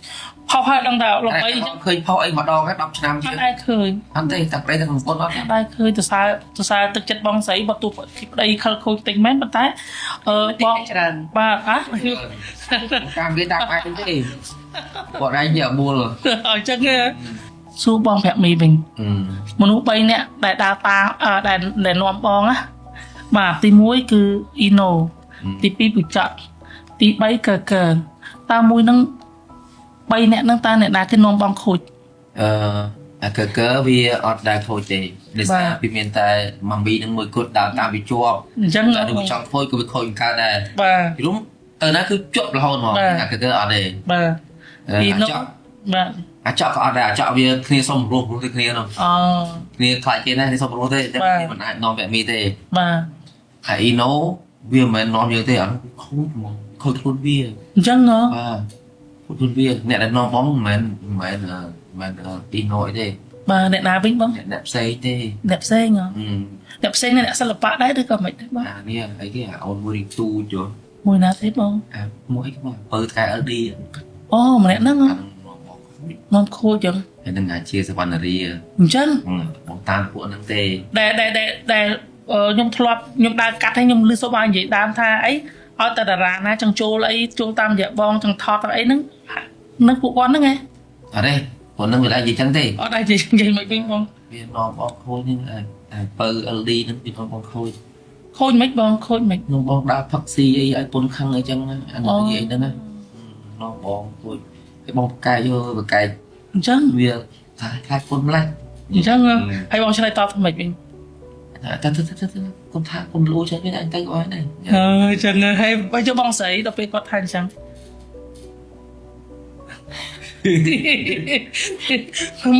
ផុសហើយដឹងថាលោកអីចឹង ឃើញផុសអីម្ដង10ឆ្នាំ អ ទៀត ត់ដែរឃើញ អត់ទេតែប្តីតែប្រពន្ធអត់ អត់ដែរឃើញទៅសារទឹកចិត្តបងស្រីបើទោះប្តីខលខូចតិចមែនប៉ុន្តែបងបាទអត់ កម្មវាដាក់អាចទេគាត់ឯងយកបួល អញ្ចឹងសួរបងប្រាក់មីវិញមនុស្ស3នាក់ដែលដើរតាមដែលនាំបងណាបាទទី1គឺអ៊ីណូទី2ពុចៈទី3កើកើតើមួយនឹង3នាក់ហ្នឹងតើអ្នកណាគេនាំបងខូច អាកើវាអត់ដែលខូចទេដោយសារពីមានតែម៉ាមីនឹងមួយគត់ដើរតាមវាជាប់ អញ្ចឹង តែដូចចង់ខូចក៏វាខូចកើតដែរ បាទ ពីរុំទៅណាគឺជាប់រហូតហ្មងអាកើអត់ទេ បាទអ៊ីណូបាទ អាចក់ក៏អត់ដែរអាចក់វាគ្នាសុំរស់ដូចគ្នានោះ អូ គ្នាខ្លាចគេដែរនេះសុំរស់ទេតែមិនអាចនាំវគ្គមីទេ បាទ ហើយអ៊ីណូវាមិននាំយើងទេអត់ខូចហ្មងខូចខ្លួនវា អញ្ចឹងហ៎ បាទខូចខ្លួនវាអ្នកដែលនាំបងមិនអ៊ីណូអីទេ បាទអ្នកណាវិញបង អ្នកផ្សេងទេ អ្នកផ្សេងហ៎អ្នកផ្សេងអ្នកសិល្បៈដែរឬក៏មិនដែរបង អានេះអីគេអូនមួយរីទូចយ មួយណាទៀតបង អាមួយអីមកបើថ្ងៃ LD អូម្នាក់ហ្នឹងនាំខូចចឹង ហើយនឹងអាចជាសវណ្ណរី អញ្ចឹង បងតាមពួកហ្នឹងទេ ដែលខ្ញុំធ្លាប់ខ្ញុំដើរកាត់ហើយខ្ញុំលឺសូបាននិយាយដើមថាអីឲ្យតែតារាណាចង់ចូលអីចូលតាមរយៈបងចង់ថតអីហ្នឹងនឹងពួកគាត់ហ្នឹងហ៎ អត់ទេពួកហ្នឹងវាអាចនិយាយចឹងទេ អត់ដែរនិយាយមិនវិញបង វានាំបងខូចហ្នឹងអាបើ LD ហ្នឹងវានាំបងខូច ខូចមិនបងខូចមិន នាំបងដើរផឹកស៊ីអីឲ្យពុនខឹងអីចឹងអានេះនិយាយហ្នឹងណានាំបងខូចហើយបងប្រកែកយកប្រកែក អញ្ចឹង វាថាខ្លាចពុនម្លេះ អញ្ចឹងហើយបងឆ្លើយតបថាម៉េចវិញ តែគុំថាគុំលូចឹងវិញអញទៅក៏អត់ដែរ អញ្ចឹងហើយបើយកបងស្រីដល់ពេលគាត់ថាអញ្ចឹង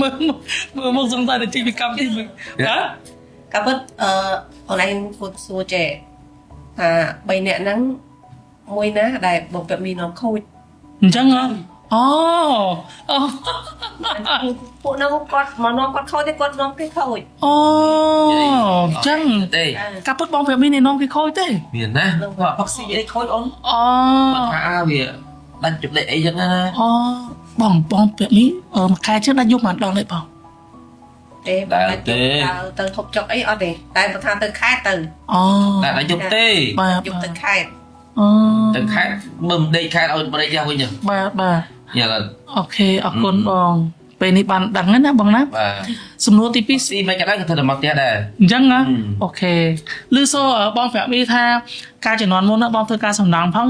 មើលមកសង្ស័យតែជីវកម្មនេះមើលហ៎ ក៏ពិតអូនឯងគួរសួរចេះថា3នាក់ហ្នឹងមួយណាដែលបងពាក់មីនាំខូច អញ្ចឹងហ៎អូ ពួកហ្នឹងគាត់មកនាំគាត់ខូចទេគាត់នាំគេខូច អូអញ្ចឹង ទេ កាពុតបងប្រាប់មីនេះនាំគេខូចទេ មានណាផឹកស៊ីអីខូចអូន អូ ថាវាដាច់ចំណេះអីចឹងណា អូបងប្រាប់មីមួយខែtrướcដាច់យប់មិនដល់ទេបង ទេទៅធប់ចុកអីអត់ទេតែបើថាទៅខេត្តទៅ អូ តែដាច់យប់ទេ បាទ យប់ទៅខេត្ត អូ ទៅខេត្តមើលដេកខេត្តឲ្យបរិយាវិញចឹង បាទ ញ៉ាំ អូខេអរគុណបងពេលនេះបានដឹងណាបងណា បាទ សំណួរទី2 ស៊ីមិនក៏ដែរក៏ធ្វើតែមកផ្ទះដែរ អញ្ចឹងណាអូខេឮសូបងប្រាប់មីថាការជំនាន់មុនណាបងធ្វើការសំណងផង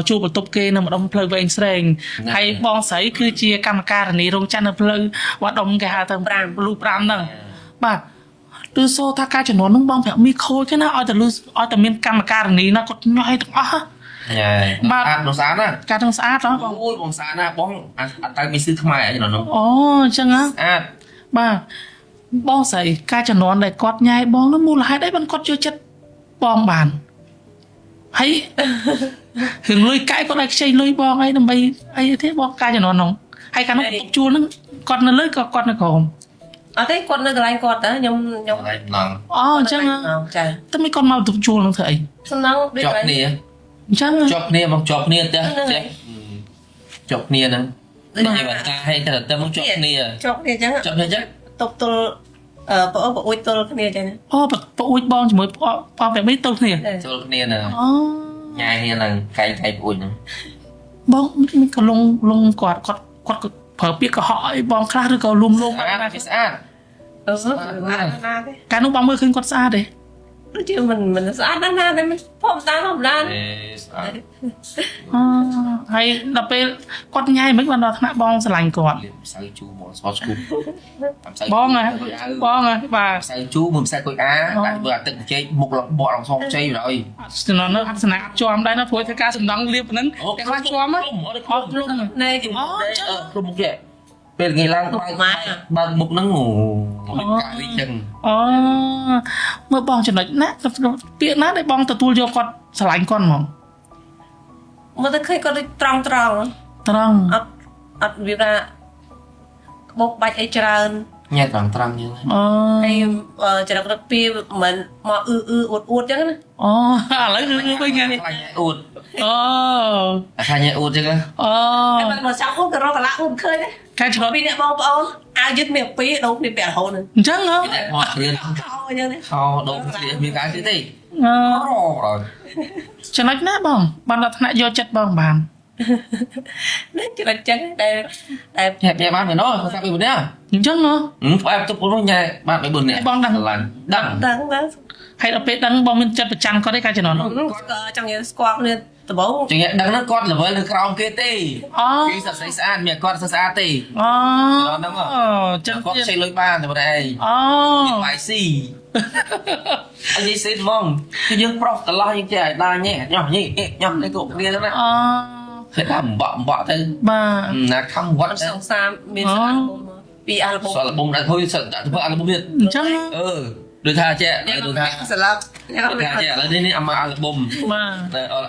ជួបបន្ទប់គេនៅម្ដុំផ្លូវវែងស្រេងហើយបងស្រីគឺជាកម្មការនីរោងចក្រនៅផ្លូវវត្តដុំគេហៅទៅ5លូ5ហ្នឹងបាទឬសូថាការជំនាន់ហ្នឹងបងប្រាប់មីខូចទេណាឲ្យតែមានកម្មការនីណាគាត់ញ៉ៃទាំងអស់ ញ៉ាបាទអត់នោះស្អាតណា ការទាំងស្អាតហ៎បង អូយបងស្អាតណាបងអត់តែមានសឺខ្មែរអីនោះ អូអញ្ចឹងហ៎ ស្អាត បាទបងស្រីការជំនាន់ដែលគាត់ញ៉ៃបងនោះមូលហេតុអីបានគាត់យកចិត្តបងបានហើយរឿងលុយកាយគាត់ឲ្យខ្ចីលុយបងអីដើម្បីអីទេបងការជំនាន់នោះហើយកាលនោះទុកជួលហ្នឹងគាត់នៅលើក៏គាត់នៅក្រោម អត់ទេគាត់នៅកន្លែងគាត់ទៅខ្ញុំ ហើយឡង អូអញ្ចឹង ចា តែមិនគាត់មកទុកជួលហ្នឹងធ្វើអី សំណងដូច ជាប់គ្នា អញ្ចឹង ជាប់គ្នាមកជាប់គ្នាទៅចេះជាប់គ្នាហ្នឹងនិយាយបើតាឲ្យតែមកជាប់គ្នា ជាប់គ្នាអញ្ចឹង ជាប់គ្នាអញ្ចឹង តុបទល់ប្អូនប្អូនទល់គ្នាអញ្ចឹង អូប្អូនបងជាមួយបងប្រាប់មីទៅគ្នា ចូលគ្នាហ្នឹង អូ ញ៉ាយគ្នាហ្នឹងកែកប្អូនហ្នឹង បងមិនក៏លងគាត់ប្រើពាក្យកុហកអីបងខ្លះឬក៏លួមលង ស្អាតវាស្អាត ណាទេ កាលនោះបងមើលឃើញគាត់ស្អាតទេ ដូចជាមិនស្អាតណាស់តែមិនធម្មតាស្ស្អាតអាត អូហើយដល់ពេលគាត់ញ៉ៃមិនបានដល់ថ្នាក់បងស្រឡាញ់គាត់ លៀបសៅជូមកស្អត់ស្គូ បងហ៎បាទ សៅជូមើលផ្សាយគុយអាដាក់មើលអាទឹកចេកមុខលបកអងសងជ័យបណ្ដោយ ស្ននអត់ស្នាប់ជាប់ដែរណាព្រោះធ្វើការសំដងលៀបហ្នឹងតែខ្លះជាប់ហ្នឹងអត់លុំ ណែ ព្រមមុខចេះព ពេលថ្ងៃឡើងបើមុខហ្នឹងការីចឹង អូមើលបងចំណុចណាពាក្យណាដែលបងទទួលយកគាត់ស្រឡាញ់គាត់ហ្មង មើលទៅឃើញគាត់ដូចត្រង់ ត្រង់ អត់វាថាក្បោកបាច់អីច្រើន ញ៉ែត្រង់ចឹង អូ ហើយចរិតរកពីមិនមកអួតចឹងណា អូឥឡូវគឺវិញហ្នឹង ខ្លាញ់អួត អូ ខ្លាញ់អួតចឹង អូ ហើយមកចាំអួតក៏រកកន្លះអួតឃើញដែរ កាយឆ្លត់ ពីអ្នកបងប្អូនអាយយឹតមានពីរដូរគ្នាពាក់រហូតហ្នឹង អញ្ចឹងហ៎ តែមកគ្រា ខោអញ្ចឹងណា ខោដងស្លៀកមានកាយទៀតទេ អូ រ៉ ចំណុចណាបងបានដល់ថ្នាក់យកចិត្តបងបាន នឹងចរិតចឹងតែ ញ៉ែបានមែនអត់សាប់ពីបុននេះ អញ្ចឹងហ៎ ផ្អែបទៅពុនញ៉ែបានពីបុននេះ បងដឹង ឡាញ់ដឹង ដឹងដែរ ហើយដល់ពេលដឹងបងមានចិត្តប្រចាំគាត់ទេកាលជំនាន់នោះ គាត់ក៏ចង់និយាយស្គាល់គ្នាដំបូង ចឹងដឹងហ្នឹងគាត់ level នៅក្រោមគេទេ អូ គេស្អាតស្អាតមានគាត់ស្អាតទេ អូ ដល់ហ្នឹង ចឹង គាត់ ទៀត ខ្ចីលុយបានតែប៉ុណ្ណេះ អូ មានបាយស៊ីអីសេតហ្មងគឺយើងប្រុសកន្លោះយើងចេះឲ្យដើរញ៉ែញ៉ោះញ៉ៃញ៉ោះនេះគ្រប់គ្នាហ្នឹងណា អូ គេដាក់អំបក់ទៅ បាទ ណាខំវត្ត សង្សារមានស្អាតពីអាល់ប៊ុម សល់បំដាក់thôiសិតដាក់ធ្វើអាល់ប៊ុមទៀត អញ្ចឹង ដូចថាចេះដូចថា ស្លាប់ញ៉ាំ ថាចេះឥឡូវនេះអាអាល់ប៊ុម បា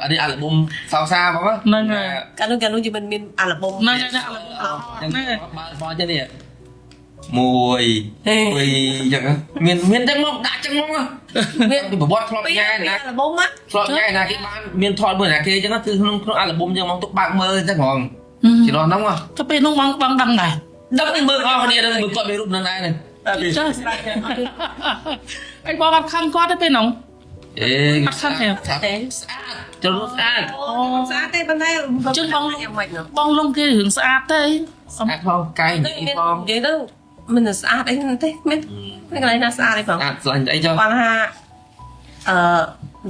ទ នេះអាល់ប៊ុមសោសាបង ហ្នឹងហើយ កាលនោះយើងមិនមានអាល់ប៊ុម ហ្នឹងហើយណាហ្នឹងហើយ បើចេះនេះមួយពីរចឹងមានចឹងមកដាក់ចឹងមកមានប្រវត្តិធ្លាប់ញ៉ែណា អាល់ប៊ុម ធ្លាប់ញ៉ែណាគេបានមានថតមើលណាគេចឹងគឺក្នុងអាល់ប៊ុមចឹងមកទុកបើកមើលចឹងហ្មងជានោះហ្នឹង ទៅពេលនោះបងដឹងដែរ ដឹងមើលអស់គ្នាដឹងមើលគាត់មានរូបហ្នឹងដែរ ចឹងអីបងអត់ខឹងគាត់ទេពេលនោះ អេ អត់ខឹងទេ ស្អាតចូលស្អាត អូស្អាតទេប៉ុន្តែចឹងបងយ៉ាងម៉េចនោះ បងលងគេរឿងស្អាតទេ ស្អាតផងកាយ និ នេះ យាយ ផង ទៅមិនស្អាតអីទេមានកន្លែងណាស្អាតអីផង ស្អាតស្លាញ់អីចុះ គាត់ថា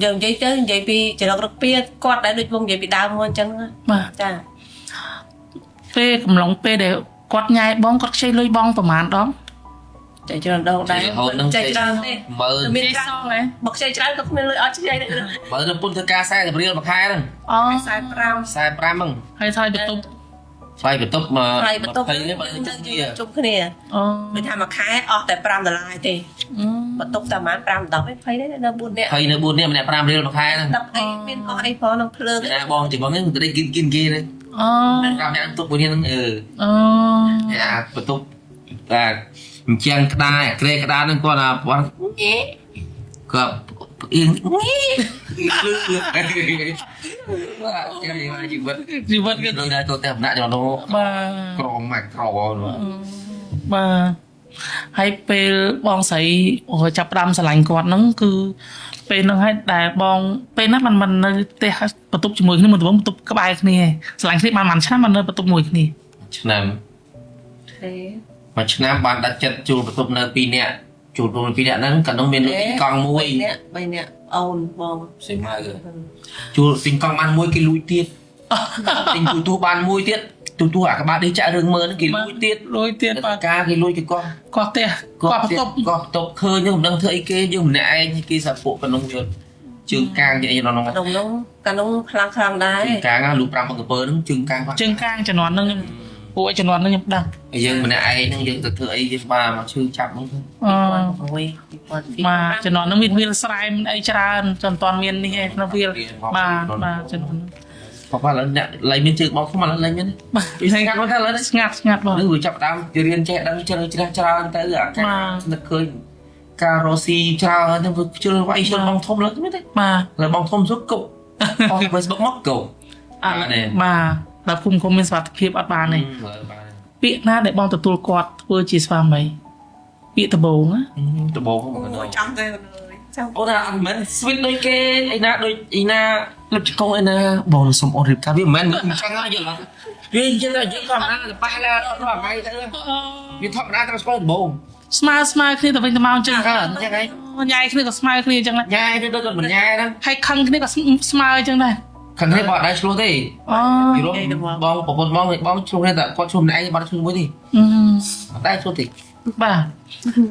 យើងនិយាយទៅនិយាយពីចរិតរកពីគាត់ដែលដូចវងនិយាយពីដើមមកអញ្ចឹង បាទ ចា ពេលកំឡុងពេលដែលគាត់ញ៉ែបងគាត់ខ្ចីលុយបងប្រហែលដង ចៃច្រើនដងដែរចៃច្រើនទេ មើល មានច្រើនបើខ្ចីច្រើនក៏គ្មានលុយអត់ខ្ចីដែរ មើលទៅពុនធ្វើការ40រៀលមួយខែហ្នឹង អូ 45 45ហ្នឹង ហើយថយបន្ទប់ ថ្លៃបន្ទប់មក ថ្លៃបន្ទប់ 20នេះបើជុំគ្នា ជុំគ្នា អូ ដូចថាមួយខែអស់តែ$5ទេបន្ទប់តែប្រហែល5 10ឯង20ទេនៅ4នាក់ 20នៅ4នេះម្នាក់5រៀលមួយខែហ្នឹង 10អីមានអស់អីផងនឹងភ្លើង ណាបងទីបងនេះទៅគិនគេទេ អូ 5នាក់បន្ទប់មួយនេះហ្នឹងអូ អាបន្ទប់តែអញ្ចឹងក្តារក្រេក្តារហ្នឹងគាត់ថាគាត់គាត់អៀងលឺជីវិត ជីវិតគេ ដូចដែរទៅតែអំណាចដល់នោះ បាទ ក្រងម៉ាច់ក្រនោះ បាទហើយពេលបងស្រីចាប់ផ្ដើមស្រឡាញ់គាត់ហ្នឹងគឺពេលហ្នឹងហើយដែលបងពេលហ្នឹងมันនៅផ្ទះបន្ទប់ជាមួយគ្នាមិនបន្ទប់ក្បែរគ្នាស្រឡាញ់គ្នាបានមួយឆ្នាំมันនៅបន្ទប់មួយគ្នា ឆ្នាំ ទេ មួយឆ្នាំបានដាច់ចិត្តជួលបន្ទប់នៅ2នាក់ជួល2នាក់ហ្នឹងក៏នឹងមានលុយកង់មួយ 3នាក់អូនបង សិមើជួលទិញកង់បានមួយគេលួចទៀតទិញទូបានមួយទៀតទូអាក្បាលដេកចាក់រឿងមើលហ្នឹងគេលួចទៀត លុយទៀតបាទ ការគេលួចគេគាត់ គាត់ផ្ទះគាត់បន្ទប់ គាត់បន្ទប់ឃើញយើងមិនដឹងធ្វើអីគេយើងម្នាក់ឯងគេសាពួកប៉ុណ្ណឹងយកជើងកាងអីដល់នោះ ក្នុងនោះកាលនោះខ្លាំងដែរ ជើងកាងលូ5បង្កពើហ្នឹងជើងកាងគាត់ ជើងកាងជំនាន់ហ្នឹងពួកជំនាន់ហ្នឹងខ្ញុំដឹង យើងម្នាក់ឯងហ្នឹងយើងទៅធ្វើអីយើងបានមកឈឺចាប់ហ្នឹង អូ 2006 បាទជំនាន់ហ្នឹងមានវាលស្រែមានអីច្រើនចន្ទន់មាននេះឯងក្នុងវាលបាទជំនាន់ គាត់ថាអ្នកលេងមានជើងបងខ្ញុំឥឡូវលេងមាន បាទ ពីស្ងាត់មកថាឥឡូវ ស្ងាត់បង នឹងវាចាប់ដើមទៅរៀនចេះដឹងជ្រៅជ្រះច្រើនទៅអាការនឹកឃើញការរស៊ីច្រើនទៅជិលវាយជិលបងធំលើកទេ បាទ ហើយបងធំសុខគប់អស់ Facebook មកគប់ អត់បាទដល់គុំគុំមានសុខភាពអត់បានទេពាក្យណាដែលបងទទួលគាត់ធ្វើជាស្វាមីពាក្យដំបូងណា ដបង អូចង់ទៅចាំ អូនថាអត់មែន sweet ដូចគេអីណាដូចអីណាលឹកចកងអីណាបងសុំអូនរៀបការវាមិនមែនអញ្ចឹងយល់អត់វាអញ្ចឹងយើងធម្មតាទៅប៉ះឡាអត់ដល់ថ្ងៃទៅវាធម្មតាត្រូវស្គាល់ដំបង ស្មើគ្នាទៅវិញទៅមកអញ្ចឹង អញ្ចឹងហើយ ញ៉ៃគ្នាក៏ស្មើគ្នាអញ្ចឹងដែរ ញ៉ែទៅដូចមិនញ៉ែហ្នឹង ហើយខឹងគ្នាក៏ស្មើអញ្ចឹងដែរ ខាងនេះបងអត់ដែរឆ្លោះទេ អូ ពីរបងប្រពន្ធបងឆ្លោះទេតែគាត់ឆ្លោះម្នាក់ឯងបាត់ឆ្លោះមួយទេអត់ដែរឆ្លោះទេ បាទ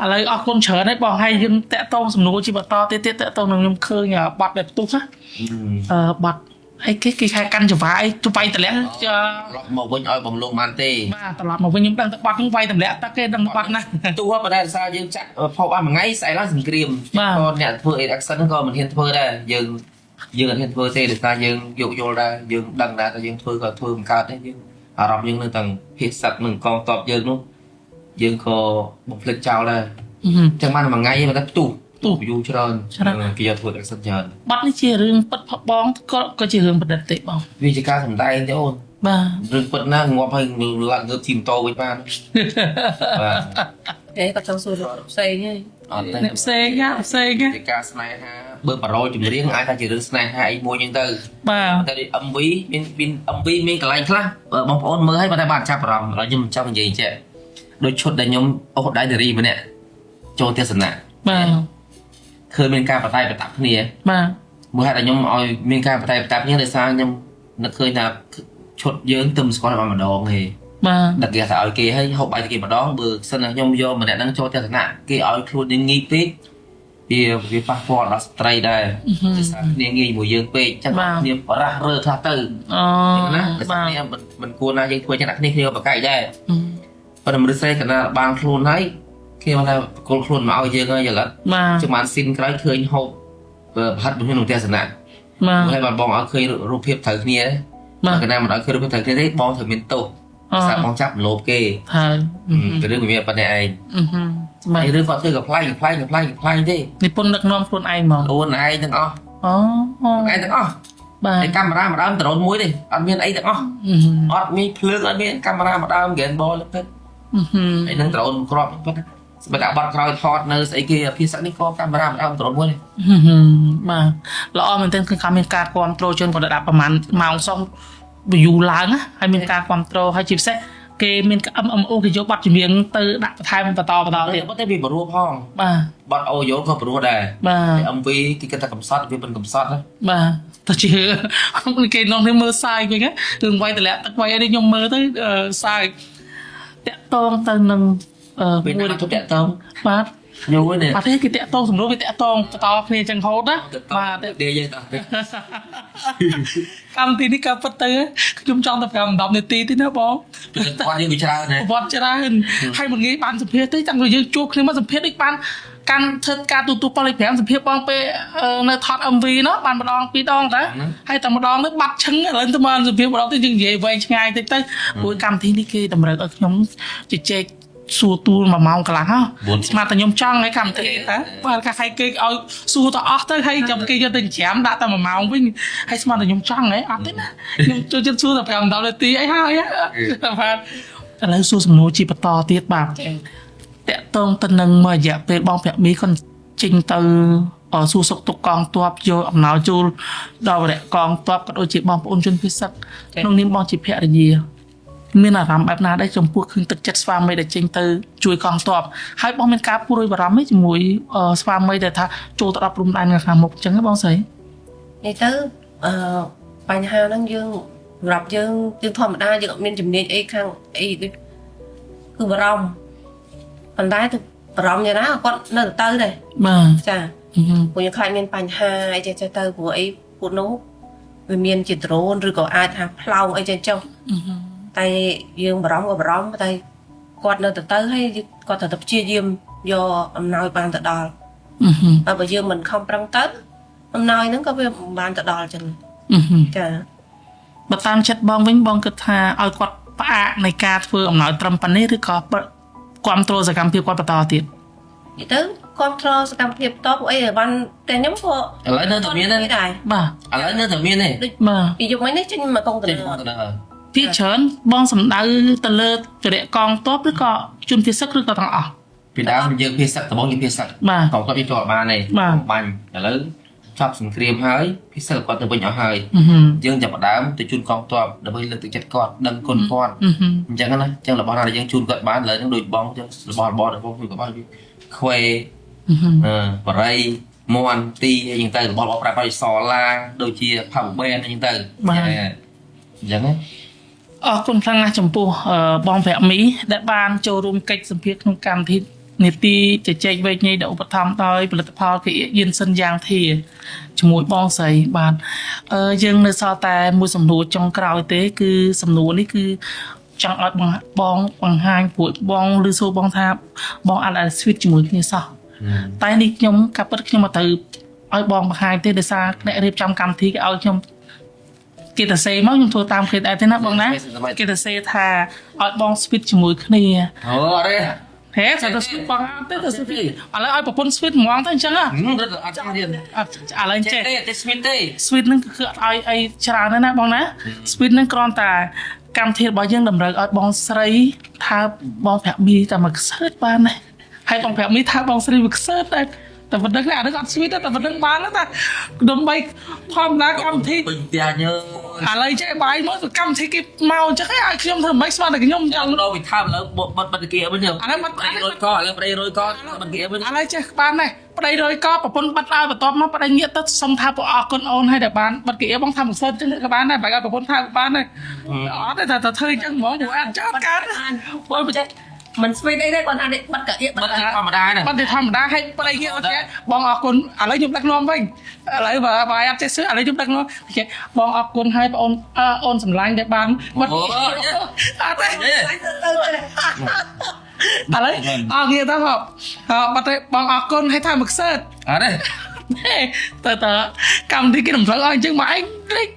ឥឡូវអរគុណច្រើនហើយបងឲ្យយើងតាក់តងសំណួរជាបន្តទៀតតាក់តងនឹងខ្ញុំឃើញបាត់ដែលផ្ទុះណាបាត់ ហើយគេខែកាន់ចង្វាយទៅវាយតម្លាក់ មកវិញឲ្យបំលងបានទេ បាទត្រឡប់មកវិញខ្ញុំដឹងតែបាត់ហ្នឹងវាយតម្លាក់តែគេដឹងបាត់ណាស់ ទោះប៉ុន្តែសារយើងចាក់ផុសអស់មួយថ្ងៃស្អែកឡើងសង្គ្រាមក៏អ្នកធ្វើ action ក៏មិនហ៊ានធ្វើដែរយើងអត់ហ៊ានធ្វើទេដោយសារយើងយកយល់ដែរយើងដឹងដែរតែយើងធ្វើក៏ធ្វើមិនកើតទេយើងអារម្មណ៍យើងនៅទាំងភាសសឹកនឹងកងតបយើងនោះយើងក៏បំភ្លេចចោលដែរចឹងបានមួយថ្ងៃតែផ្ទុះយូរច្រើនគេយកធ្វើ action ច្រើន បាត់នេះជារឿងពិតបងក៏ជារឿងប្រឌិតទេបង វាជាការសម្ដែងទេអូន បាទ រឿងពិតណាងាប់ហើយឡើងងើបជីម៉ូតូវិញបានបាទ គេគាត់ចង់សួរផ្សេងហី អត់ទេ អ្នកផ្សេងណាផ្សេងណា ជាការស្នេហាបើបរោចម្រៀងអាចថាជារឿងស្នេហាអីមួយហ្នឹងទៅ បាទ តែ MV មាន MV មានកន្លែងខ្លះបងប្អូនមើលហើយតែបានចាប់អារម្មណ៍ហើយខ្ញុំចាំនិយាយចេះដូចឈុតដែលខ្ញុំអូសដៃនារីម្នាក់ចូលទស្សនៈ បាទ ឃើញមានការបតែបតាគ្នា បាទ មួយហេតុតែខ្ញុំឲ្យមានការបតែបតាគ្នាដោយសារខ្ញុំនឹកឃើញថាឈុតយើងទៅមិនស្គាល់តែម្ដងទេ បាទ ដឹកគេថាឲ្យគេឲ្យហូបបាយទៅគេម្ដងបើសិនតែខ្ញុំយកម្នាក់ហ្នឹងចូលទស្សនៈគេឲ្យខ្លួនយើងងាយពេកវាប៉ះពាល់ដល់ស្ត្រីដែរដោយសារគ្នាងាយជាមួយយើងពេកចឹងគ្នាបរះរើខ្លះទៅ អូ ណាតែ បាទ គ្នាមិនគួរណាយើងធ្វើចឹងដាក់គ្នាបកាយដែរប៉ុន្តែមនុស្សស្រីកណ្ដាលបានខ្លួនហើយគេមកថាគល់ខ្លួនមកឲ្យយើងហើយយល់អត់ បាទ ចាំបានស៊ីនក្រោយឃើញហូបប្រហិតក្នុងទស្សនៈ បាទ ហើយបងឲ្យឃើញរូបភាពត្រូវគ្នាកណ្ដាលមិនឲ្យឃើញរូបភាពត្រូវគ្នាទេបងត្រូវមានទោសសារបងចាប់លោបគេ ហើយ គឺរឿងវាប៉ុណ្ណេះឯង បាទ រឿងគាត់ធ្វើកំ pl ាយទេ និពន្ធដឹកនាំខ្លួនឯងហ្មង ខ្លួនឯងទាំងអស់ អូ ឯងទាំងអស់ បាទ ហើយកាមេរ៉ាម្ដងដ្រូនមួយទេអត់មានអីទាំងអស់អត់មានភ្លើងអត់មានកាមេរ៉ាម្ដង Game Ball ទេហើយនឹងដ្រូនគ្រាប់ប៉ុណ្ណាស្បតែបាត់ក្រោយថតនៅស្អីគេភាសានេះក៏កាមេរ៉ាម្ដងដ្រូនមួយទេ បាទល្អមែនទែនគឺការមានការគ្រប់គ្រងជនគាត់ដាក់ប្រហែលម៉ោងសោះ view ឡើងណាហើយមានការគ្រប់គ្រងហើយជាពិសេសគេមាន MMO គេយកប័ណ្ណចម្រៀងទៅដាក់បន្ថែមបន្តទៀត តែវាបរួផង បាទ ប័ណ្ណអូយ៉ូក៏បរួដែរ បាទ MV គេគិតថាកំសត់វាមិនកំសត់ណា បាទទៅជាគេនងនេះមើលសាយវិញណារឿងវាយតម្លាក់ទឹកវាយនេះខ្ញុំមើលទៅសាយតាក់តងទៅនឹងពេលណាទៅតាក់តង បាទ យូរនេះ អត់ទេគេតាក់តងសម្រួលគេតាក់តងបន្តគ្នាចឹងហូតណាបាទ ដេយើងតោះ កម្មវិធីនេះក៏ពិតទៅខ្ញុំចង់តែ5-10នាទីទេណាបង ព្រោះគាត់យើងវាច្រើនណា វត្តច្រើនហើយមិនងាយបានសម្ភាសទេចាំយើងជួបគ្នាមកសម្ភាសដូចបានកាន់ធ្វើការទូពល5សម្ភាសបងពេលនៅថត MV នោះបានម្ដង2ដងតើហើយតែម្ដងនោះបាត់ឈឹងឥឡូវទៅបានសម្ភាសម្ដងទៅយើងនិយាយវែងឆ្ងាយតិចទៅព្រោះកម្មវិធីនេះគេតម្រូវឲ្យខ្ញុំជជែកសួរទូល1ម៉ោងកន្លះហ៎ស្មានតែខ្ញុំចង់ឲ្យកម្មវិធីតាបាទគេឲ្យសួរទៅអស់ទៅហើយចាំគេយកទៅច្រាមដាក់តែ1ម៉ោងវិញហើយស្មានតែខ្ញុំចង់ហ៎អត់ទេណាខ្ញុំចូលចិត្តសួរតែ5-10នាទីអីហើយបាទឥឡូវសួរសំណួរជាបន្តទៀតបាទតាក់តងទៅនឹងមួយរយៈពេលបងប្រាក់មីគាត់ចេញទៅសួរសុខទុក្ខកងទ័ពយកអំណោយជូនដល់វរៈកងទ័ពក៏ដូចជាបងប្អូនជនភេសកក្នុងនាមបងជាភរិយាមានអារម្មណ៍បែបណាដែរចំពោះឃើញទឹកចិត្តស្វាមីដែលចេញទៅជួយកងទ័ពហើយបងមានការព្រួយបារម្ភទេជាមួយស្វាមីដែលថាចូលទៅដល់ព្រំដែនខាងមុខអញ្ចឹងបងស្រី នេះទៅបញ្ហាហ្នឹងយើងសម្រាប់យើងធម្មតាយើងអត់មានជំនាញអីខាងអីដូចគឺបារម្ភប៉ុន្តែទៅបារម្ភយ៉ាងណាគាត់នៅទៅដែរ បាទ ចាព្រោះយើងខ្លាចមានបញ្ហាអីចេះទៅព្រោះអីពួកនោះវាមានជាដ្រូនឬក៏អាចថាផ្លោងអីចេះចុះតែយើងបារម្ភក៏បារម្ភតែគាត់នៅទៅហើយគាត់ត្រូវតែព្យាយាមយកអំណោយបានទៅដល់បើយើងមិនខំប្រឹងទៅអំណោយហ្នឹងក៏វាមិនបានទៅដល់អញ្ចឹងចា បើតាមចិត្តបងវិញបងគិតថាឲ្យគាត់ផ្អាកនៃការធ្វើអំណោយត្រឹមប៉ុណ្ណេះឬក៏គ្រប់គ្រងសកម្មភាពគាត់បន្តទៀត និយាយទៅគ្រប់គ្រងសកម្មភាពតបអីបានតែខ្ញុំក៏ ឥឡូវនៅតែមានដែរ បាទ ឥឡូវនៅតែមានទេ បាទ ពីយប់មិញនេះចេញមកកងតើ ភាគច្រើនបងសំដៅទៅលើចរិយាកងទ័ពឬក៏ជនភេសកឬក៏ទាំងអស់ ពីដើមយើងភាសាត្បូងយើងភាសា បាទ កងទ័ពយើងចូលបានទេបាញ់ឥឡូវចប់សង្គ្រាមហើយភាសាគាត់ទៅវិញអស់ហើយយើងចាប់ផ្ដើមទៅជូនកងទ័ពដើម្បីលើកទឹកចិត្តគាត់ដឹងគុណគាត់អញ្ចឹងណាអញ្ចឹងរបស់ណាដែលយើងជូនគាត់បានឥឡូវហ្នឹងដូចបងចឹងរបស់របស់ជួយគាត់បានខ្វេបរិយមន់ទីអីចឹងទៅរបស់ប្រើប្រាស់សឡាដូចជា power band អីចឹងទៅអញ្ចឹងណា អរគុណខ្លាំងណាស់ចំពោះបងប្រាក់មីដែលបានចូលរួមកិច្ចសម្ភាសក្នុងកម្មវិធី នីតិជជែកវែកញែកដែលឧបត្ថម្ភដោយផលិតផលគេយិនសិនយ៉ាងធាជាមួយបងស្រីបាទយើងនៅសល់តែមួយសំណួរចុងក្រោយទេគឺសំណួរនេះគឺចង់ឲ្យបងបង្ហាញពួកបងឬសួរបងថាបងអត់ឲ្យ switch ជាមួយគ្នាសោះតែនេះខ្ញុំកាប់ពិតខ្ញុំមកទៅឲ្យបងបង្ហាញទេដោយសារអ្នករៀបចំកម្មវិធីគេឲ្យខ្ញុំគេទៅសេមកខ្ញុំធ្វើតាមគេដែរទេណាបងណាគេទៅសេថាឲ្យបង switch ជាមួយគ្នា អូអរេ ហេតែទៅ switch បងទៅ switch ឥឡូវឲ្យប្រពន្ធ switch ហ្មងទៅអញ្ចឹងហ៎ អត់ចាំទៀត អត់ឥឡូវចេះ ទេ switch ទេ switch ហ្នឹងគឺឲ្យអីច្រើនណាស់បងណា switch ហ្នឹងគ្រាន់តែកម្មវិធីរបស់យើងតម្រូវឲ្យបងស្រីថាបងប្រាក់មីតែមកខ្សើតបានណាហើយបងប្រាក់មីថាបងស្រីមកខ្សើតដែរតែប៉ុណ្្នឹងអានេះអត់ switch ទេតែប៉ុណ្្នឹងបានតែដើម្បីធម្មតាកម្មវិធី ពេញផ្ទះញើ ឥឡូវចេះបាយមកកម្មវិធីគេមកអញ្ចឹងឲ្យខ្ញុំធ្វើម៉េចស្មានតែខ្ញុំចង់ ដល់វិថាឥឡូវបាត់គេវិញ អានេះបាត់ 100កឥឡូវ100កបាត់គេវិញ ឥឡូវចេះបានដែរប្តីរយកប្រពន្ធបាត់ឲ្យបន្ទាប់មកប្តីងាកទៅសុំថាពួកអរគុណអូនឲ្យតែបានបាត់គេបងថាមិនសើចឹងក៏បានដែរបើឲ្យប្រពន្ធថាក៏បានដែរអត់ទេតែធ្វើអញ្ចឹងហ្មងព្រោះអាចចោលកើតបើមិនចេះ មិន switch អីទេគាត់អាចបាត់កាអៀប បាត់ធម្មតាណា បាត់ធម្មតាឲ្យប្តីងាកអូខេបងអរគុណឥឡូវខ្ញុំដឹកនាំវិញឥឡូវបើអត់ចេះសើឥឡូវខ្ញុំដឹកនាំអូខេបងអរគុណឲ្យបងអូនសម្លាញ់ដែលបានបាត់អត់ទេ ឥឡូវអរងារទៅហប់បាត់ទេបងអរគុណឲ្យថាមកខ្សើត អត់ទេ ទៅកម្មវិធីគេតម្រូវឲ្យអញ្ចឹងមកឯងលេច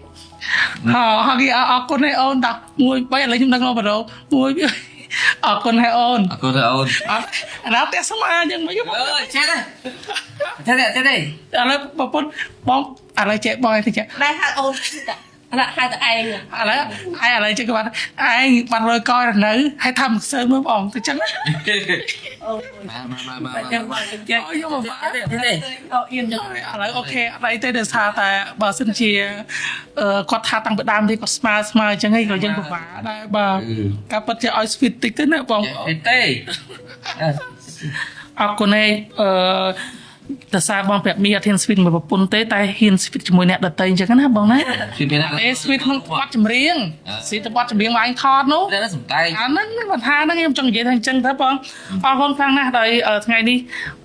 ហើយគេអរគុណឲ្យអូនតាមួយ3ឥឡូវខ្ញុំដឹកនាំបរោមួយអរគុណឲ្យអូន អរគុណទៅអូន អាណាផ្ទះស្មាអញ្ចឹងមក អើចេះទេ ឥឡូវប្រពន្ធបងឥឡូវចេះបងឲ្យទៅចេះ ដែរហៅអូនអាហៅតែឯង ឥឡូវចេះក៏បានឯងបាត់រយកយនៅឲ្យថាមកសើមើលបងទៅចឹង មក ចឹងមកចេះយកមកបាត់ទេ អូអៀនចឹង ឥឡូវអូខេអត់អីទេដោយសារតែបើសិនជាគាត់ថាតាំងពីដើមទីគាត់ស្មើអញ្ចឹងឯងក៏យើងពិបាកដែរបាទការពិតជាឲ្យ sweet តិចទៅណាបង ទេ អរគុណឯតែសារបងប្រាក់មីអត់ហ៊ាន sweet មួយប្រពន្ធទេតែហ៊ាន sweet ជាមួយអ្នកដតីអញ្ចឹងណាបងណា ពីពីណា sweet ក្នុងបទចម្រៀងស៊ីទៅបទចម្រៀងមកអញថតនោះ តែសំដែង អាហ្នឹងគាត់ថាហ្នឹងខ្ញុំចង់និយាយថាអញ្ចឹងទៅបងអរគុណខ្លាំងណាស់ដោយថ្ងៃនេះ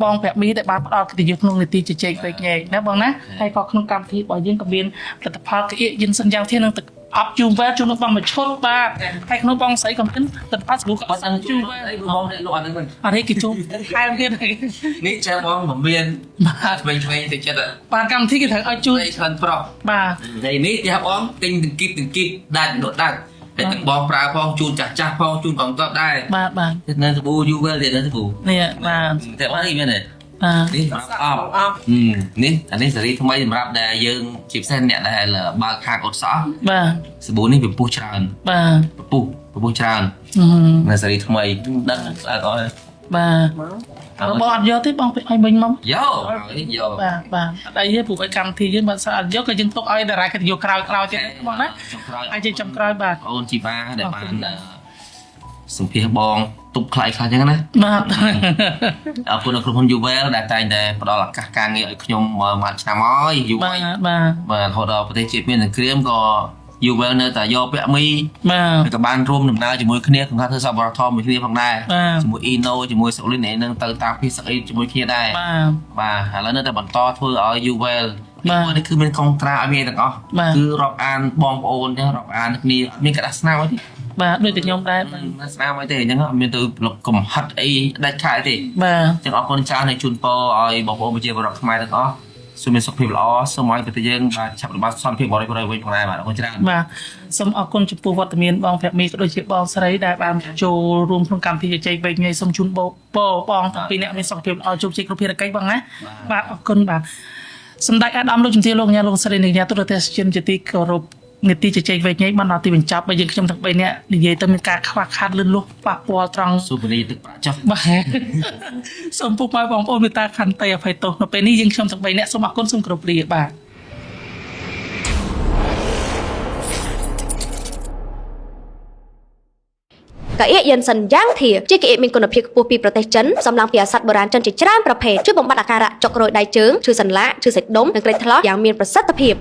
បងប្រាក់មីដែលបានផ្ដល់កិត្តិយសក្នុងនីតិជជែកវែកញែកណាបងណាហើយក៏ក្នុងកម្មវិធីរបស់យើងក៏មានផលិតផលក្អៀកយិនសិនយ៉ាងធាននឹងអបជូវែលជូននឹងបងមកឈុតបាទហើយក្នុងបងស្រីក៏មានផលិតផលស្រួលក៏អត់ជូវែល អីបងអ្នកលក់អាហ្នឹងវិញ អរិយគេជូនខែទៀត នេះចេះបងមិនមានបាទឆ្វេងទៅចិត្ត បាទកម្មវិធីគេត្រូវឲ្យជួយ ឆ្លានប្រុស បាទ ថ្ងៃនេះគេបងទិញទាំងគីបដាច់នោះដាច់តែទាំងបងប្រើផងជូនចាស់ផងជូនកងតបដែរ បាទបាទ នៅសាប៊ូយូវែលទៀតនៅសាប៊ូ នេះបាទ តែអត់អីមែនទេ បាទ នេះសម្រាប់អបនេះអានេះសេរីថ្មីសម្រាប់ដែលយើងជាពិសេសអ្នកដែលបើកខាងអត់សោះ បាទ សាប៊ូនេះវាពុះច្រើន បាទ ពុះច្រើននៅសេរីថ្មីដឹងស្អាតអត់ បាទបងអត់យកទេបងឲ្យវិញមក យក បាទបាទអត់អីទេព្រោះឲ្យកម្មវិធីយើងបើស្អាតយកក៏យើងទុកឲ្យតារាកិត្តិយសក្រោយទៀតបងណាអាចជាចំក្រោយបាទ អូនជីបាដែលបានសម្ភារបងទុបខ្លាយខ្លះអញ្ចឹងណា បាទ អរគុណដល់ក្រុមហ៊ុន Uvel ដែលតែងតែផ្ដល់ឱកាសការងារឲ្យខ្ញុំមួយឆ្នាំហើយយូរ បាទ ហើយ បាទ បាទរហូតដល់ប្រទេសជាតិមានសង្គ្រាមក៏ Uvel នៅតែយកពាក់មី បាទ ហើយក៏បានរួមដំណើរជាមួយគ្នាក្នុងការធ្វើសប្បុរសធម៌មួយគ្នាផងដែរជាមួយ Ino ជាមួយសុលីននឹងទៅតាមភីសអីជាមួយគ្នាដែរ បាទ ឥឡូវនៅតែបន្តធ្វើឲ្យ Uvel នេះគឺមានកងត្រាឲ្យមានទាំងអស់គឺរាប់អានបងប្អូនចឹងរាប់អានគ្នាមានក្តារស្នាមអី បាទដូចតែខ្ញុំដែរ ស្នាមអីទេអញ្ចឹងអត់មានទៅកំហិតអីដាច់ខាតទេ បាទ ចឹងអរគុណច្រើនហើយជូនពរឲ្យបងប្អូនប្រជាពលរដ្ឋខ្មែរទាំងអស់សូមមានសុខភាពល្អសូមឲ្យប្រទេសយើងបាទឆាប់របាត់សន្តិភាពបរិបទវិញផងដែរបាទអរគុណច្រើន បាទសូមអរគុណចំពោះវត្តមានបងប្រាក់មីក៏ដូចជាបងស្រីដែលបានចូលរួមក្នុងកម្មវិធីជជែកវែកញែកសូមជូនបងទាំងពីរអ្នកមានសុខភាពល្អជោគជ័យគ្រប់ភារកិច្ចបងណាបាទអរគុណបាទសម្ដេចអាដាមលោកជំទាវលោកញ៉ាលោកស្រីនិងញ៉ាទូរទស្សនិកជនជាទីគោរពនីតិជជែកវែកញែកបានដល់ទីបញ្ចប់បើយើងខ្ញុំទាំង3នាក់និយាយទៅមានការខ្វះខាតលឿនលុះប៉ះពាល់ត្រង់ សុភនីទឹកប្រាក់ចុះ បាទសូមពុកម៉ែបងប្អូនមេត្តាខន្តីអភ័យទោសនៅពេលនេះយើងខ្ញុំទាំង3នាក់សូមអរគុណសូមគោរពលាបាទ កាអៀកយិនសិនយ៉ាងធាជាកាអៀកមានគុណភាពខ្ពស់ពីប្រទេសចិនសម្លឹងពីអាសត្វបុរាណចិនជាច្រើនប្រភេទជួយបំបត្តិអាការៈចុករោយដៃជើងឈឺសន្លាក់ឈឺសាច់ដុំនិងក្រិចថ្លោះយ៉ាងមានប្រសិទ្ធភាព